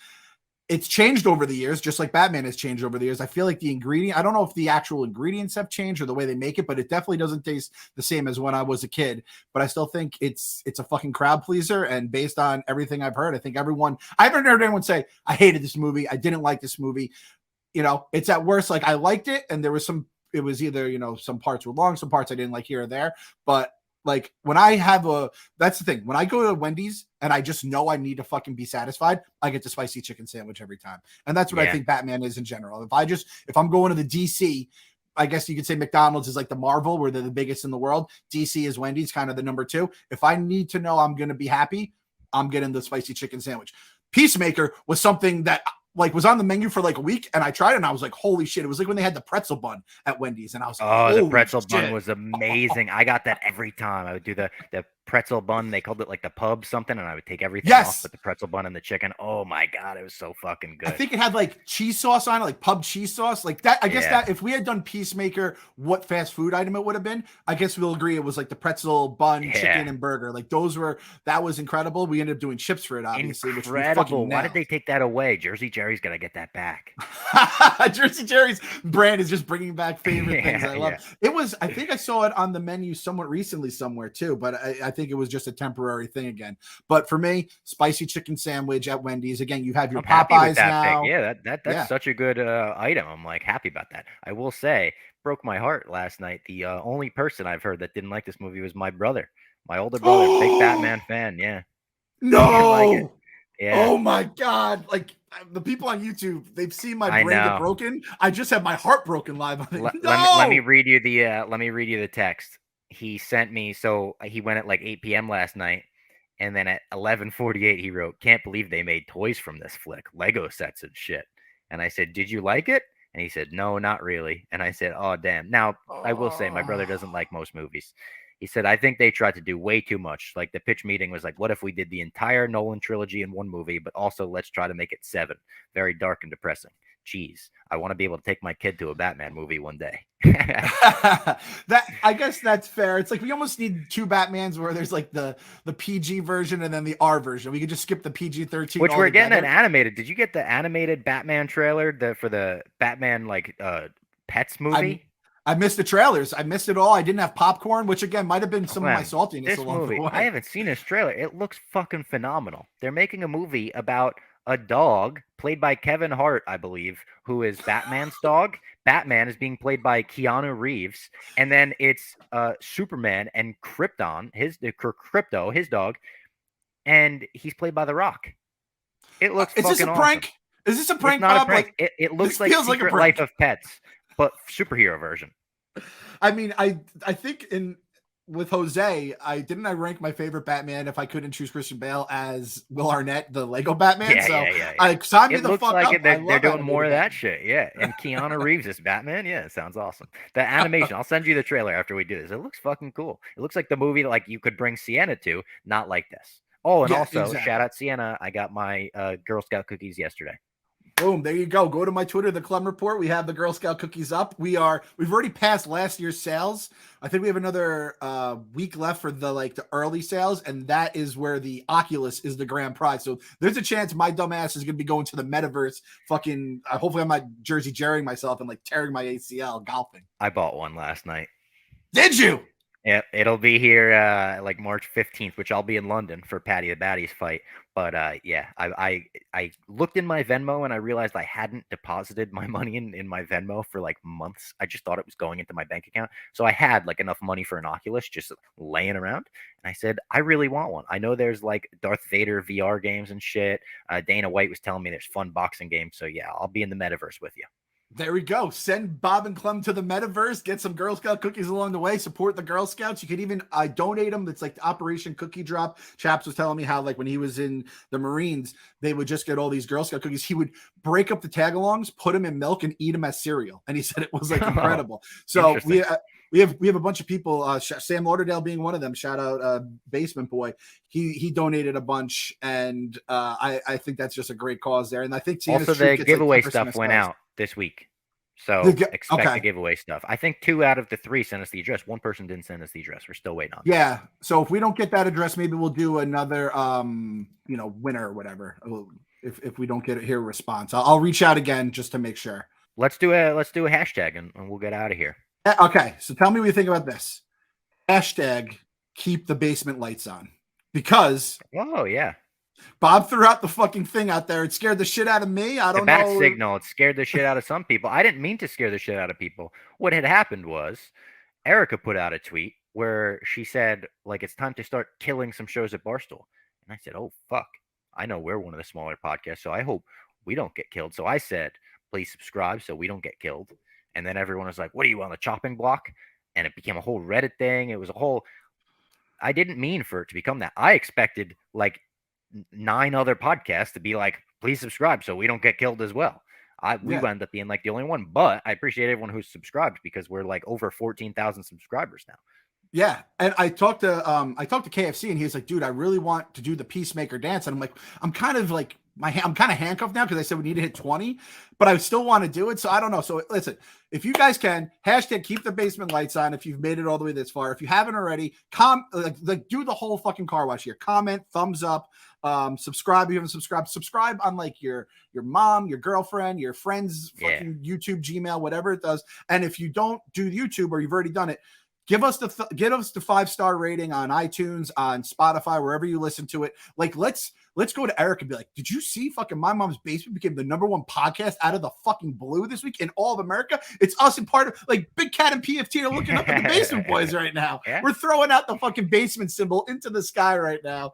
It's changed over the years, just like Batman has changed over the years. I feel like I don't know if the actual ingredients have changed or the way they make it, but it definitely doesn't taste the same as when I was a kid. But I still think it's a fucking crowd pleaser. And based on everything I've heard, I think I haven't heard anyone say, I hated this movie. I didn't like this movie. It's at worst, like I liked it. And there was it was either, some parts were long, some parts I didn't like here or there. But like when that's the thing. When I go to Wendy's and I just know I need to fucking be satisfied, I get the spicy chicken sandwich every time. And that's what I think Batman is in general. If I'm going to the DC, I guess you could say McDonald's is like the Marvel where they're the biggest in the world. DC is Wendy's, kind of the number 2. If I need to know I'm going to be happy, I'm getting the spicy chicken sandwich. Peacemaker was something that was on the menu for like a week, and I tried it and I was like, holy shit. It was like when they had the pretzel bun at Wendy's, and I was like, the pretzel bun was amazing. I got that every time. I would do the pretzel bun. They called it like the pub something, and I would take everything off but the pretzel bun and the chicken. Oh my God, it was so fucking good. I think it had like cheese sauce on it, like pub cheese sauce. Like that, I guess that if we had done Peacemaker, what fast food item it would have been, I guess we'll agree it was like the pretzel bun, chicken, and burger. Like that was incredible. We ended up doing chips for it, obviously. Incredible. Why did they take that away? Jersey Jerry's got to get that back. Jersey Jerry's brand is just bringing back favorite things I love. It was, I think I saw it on the menu somewhat recently somewhere too, but I think it was just a temporary thing again. But for me, spicy chicken sandwich at Wendy's. Again, you have your Popeyes now. Thing. Yeah, that's such a good item. I'm like happy about that. I will say, broke my heart last night. The only person I've heard that didn't like this movie was my brother, my older brother, big Batman fan. Yeah. No. Like yeah. Oh my God. Like the people on YouTube, they've seen my brain get broken. I just have my heart broken live on it. Let me read you the text. He sent me, so he went at like 8 p.m. last night, and then at 11:48 he wrote, "Can't believe they made toys from this flick, Lego sets and shit." And I said, "Did you like it?" And he said, "No, not really." And I said, "Oh, damn." Now, I will say my brother doesn't like most movies. He said, "I think they tried to do way too much. Like the pitch meeting was like, what if we did the entire Nolan trilogy in one movie, but also let's try to make it 7. Very dark and depressing. Jeez, I want to be able to take my kid to a Batman movie one day." That I guess that's fair. It's like we almost need 2 Batmans where there's like the PG version and then the R version. We could just skip the PG-13. Which we're getting an animated. Did you get the animated Batman trailer for the Batman Pets movie? I missed the trailers. I missed it all. I didn't have popcorn, which again might have been some of my saltiness. This movie, I haven't seen this trailer. It looks fucking phenomenal. They're making a movie about a dog played by Kevin Hart, I believe, who is Batman's dog. Batman is being played by Keanu Reeves, and then it's Superman and Krypton, Crypto, his dog, and he's played by The Rock. It looks fucking awesome. Is this a prank? Is this a prank? It's not a prank. It looks like Secret Life of Pets, but superhero version. I mean, I think with Jose, I rank my favorite Batman if I couldn't choose Christian Bale as Will Arnett, the Lego Batman. So Yeah. I sign me It the looks fuck like up. I they're love doing more animated of that Batman. shit. Yeah. And Keanu Reeves is Batman. Yeah, it sounds awesome. The animation, I'll send you the trailer after we do this. It looks fucking cool. It looks like the movie that like you could bring Sienna to, not like this. Oh, and Yeah, also shout exactly. out Sienna. I got my Girl Scout cookies yesterday. Boom, there you go. Go to my Twitter, the Clem Report. We have the Girl Scout cookies up. We've already passed last year's sales. I think we have another week left for the early sales, and that is where the Oculus is the grand prize. So there's a chance my dumb ass is gonna be going to the metaverse. Fucking hopefully I'm not Jersey Jerrying myself and like tearing my ACL golfing. I bought one last night. Did you? Yeah, it'll be here like March 15th, which I'll be in London for Patty the Baddies fight. But yeah, I looked in my Venmo and I realized I hadn't deposited my money in my Venmo for like months. I just thought it was going into my bank account. So I had like enough money for an Oculus just laying around. And I said, I really want one. I know there's like Darth Vader VR games and shit. Dana White was telling me there's fun boxing games. So yeah, I'll be in the metaverse with you. There we go. Send Bob and Clem to the metaverse. Get some Girl Scout cookies along the way. Support the Girl Scouts. You could even donate them. It's like the Operation Cookie Drop. Chaps was telling me how like when he was in the Marines, they would just get all these Girl Scout cookies. He would break up the tagalongs, put them in milk, and eat them as cereal. And he said it was like incredible. So we have a bunch of people. Sam Lauderdale being one of them. Shout out Basement Boy. He donated a bunch, and I think that's just a great cause there. And I think also the giveaway stuff went out this week. So expect the giveaway stuff. I think 2 out of the 3 sent us the address. One person didn't send us the address. We're still waiting on. Yeah. So if we don't get that address, maybe we'll do another winner or whatever. If we don't hear a response, I'll reach out again just to make sure. Let's do a hashtag and we'll get out of here. Okay. So tell me what you think about this. Hashtag keep the basement lights on. Because yeah. Bob threw out the fucking thing out there. It scared the shit out of me. I don't know. The bat signal. It scared the shit out of some people. I didn't mean to scare the shit out of people. What had happened was Erica put out a tweet where she said, like, it's time to start killing some shows at Barstool. And I said, oh, fuck. I know we're one of the smaller podcasts, so I hope we don't get killed. So I said, please subscribe so we don't get killed. And then everyone was like, what are you on the chopping block? And it became a whole Reddit thing. It was a whole. I didn't mean for it to become that. I expected like 9 other podcasts to be like, please subscribe so we don't get killed as well. We wound up being like the only one, but I appreciate everyone who's subscribed because we're like over 14,000 subscribers now. Yeah, and I talked to KFC and he's like, dude, I really want to do the Peacemaker dance, and I'm like, I'm kind of handcuffed now because I said we need to hit 20, but I still want to do it. So I don't know. So listen, if you guys can hashtag keep the basement lights on. If you've made it all the way this far, if you haven't already, do the whole fucking car wash here. Comment, thumbs up, subscribe. If you haven't subscribed, subscribe on like your mom, your girlfriend, your friends, fucking YouTube, Gmail, whatever it does. And if you don't do YouTube or you've already done it, give us the 5-star rating on iTunes, on Spotify, wherever you listen to it. Like, let's go to Eric and be like, did you see fucking My Mom's Basement became the #1 podcast out of the fucking blue this week in all of America? It's us and part of like Big Cat and PFT are looking up at the Basement Boys right now. Yeah. We're throwing out the fucking basement symbol into the sky right now.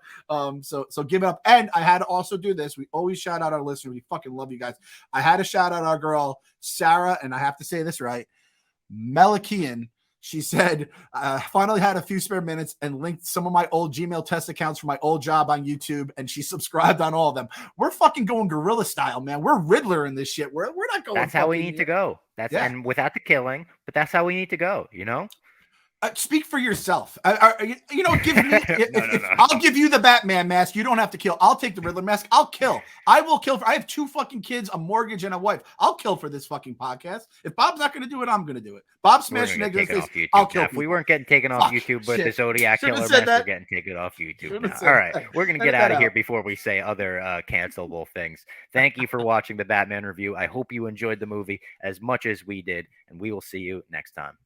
So give it up. And I had to also do this. We always shout out our listeners. We fucking love you guys. I had to shout out our girl, Sarah, and I have to say this right, Melikian. She said, finally had a few spare minutes and linked some of my old Gmail test accounts for my old job on YouTube, and she subscribed on all of them. We're fucking going guerrilla style, man. We're Riddler in this shit. We're not going. That's how we need to go. And without the killing, but that's how we need to go, you know? Speak for yourself. Give me. I'll give you the Batman mask. You don't have to kill. I'll take the Riddler mask. I'll kill. I will kill. I have 2 fucking kids, a mortgage, and a wife. I'll kill for this fucking podcast. If Bob's not going to do it, I'm going to do it. Bob smashing negative face. I'll kill. If we weren't getting taken off YouTube, but the Zodiac Killer mask, we're getting taken off YouTube now. All right, we're going to get out of here before we say other cancelable things. Thank you for watching the Batman review. I hope you enjoyed the movie as much as we did, and we will see you next time.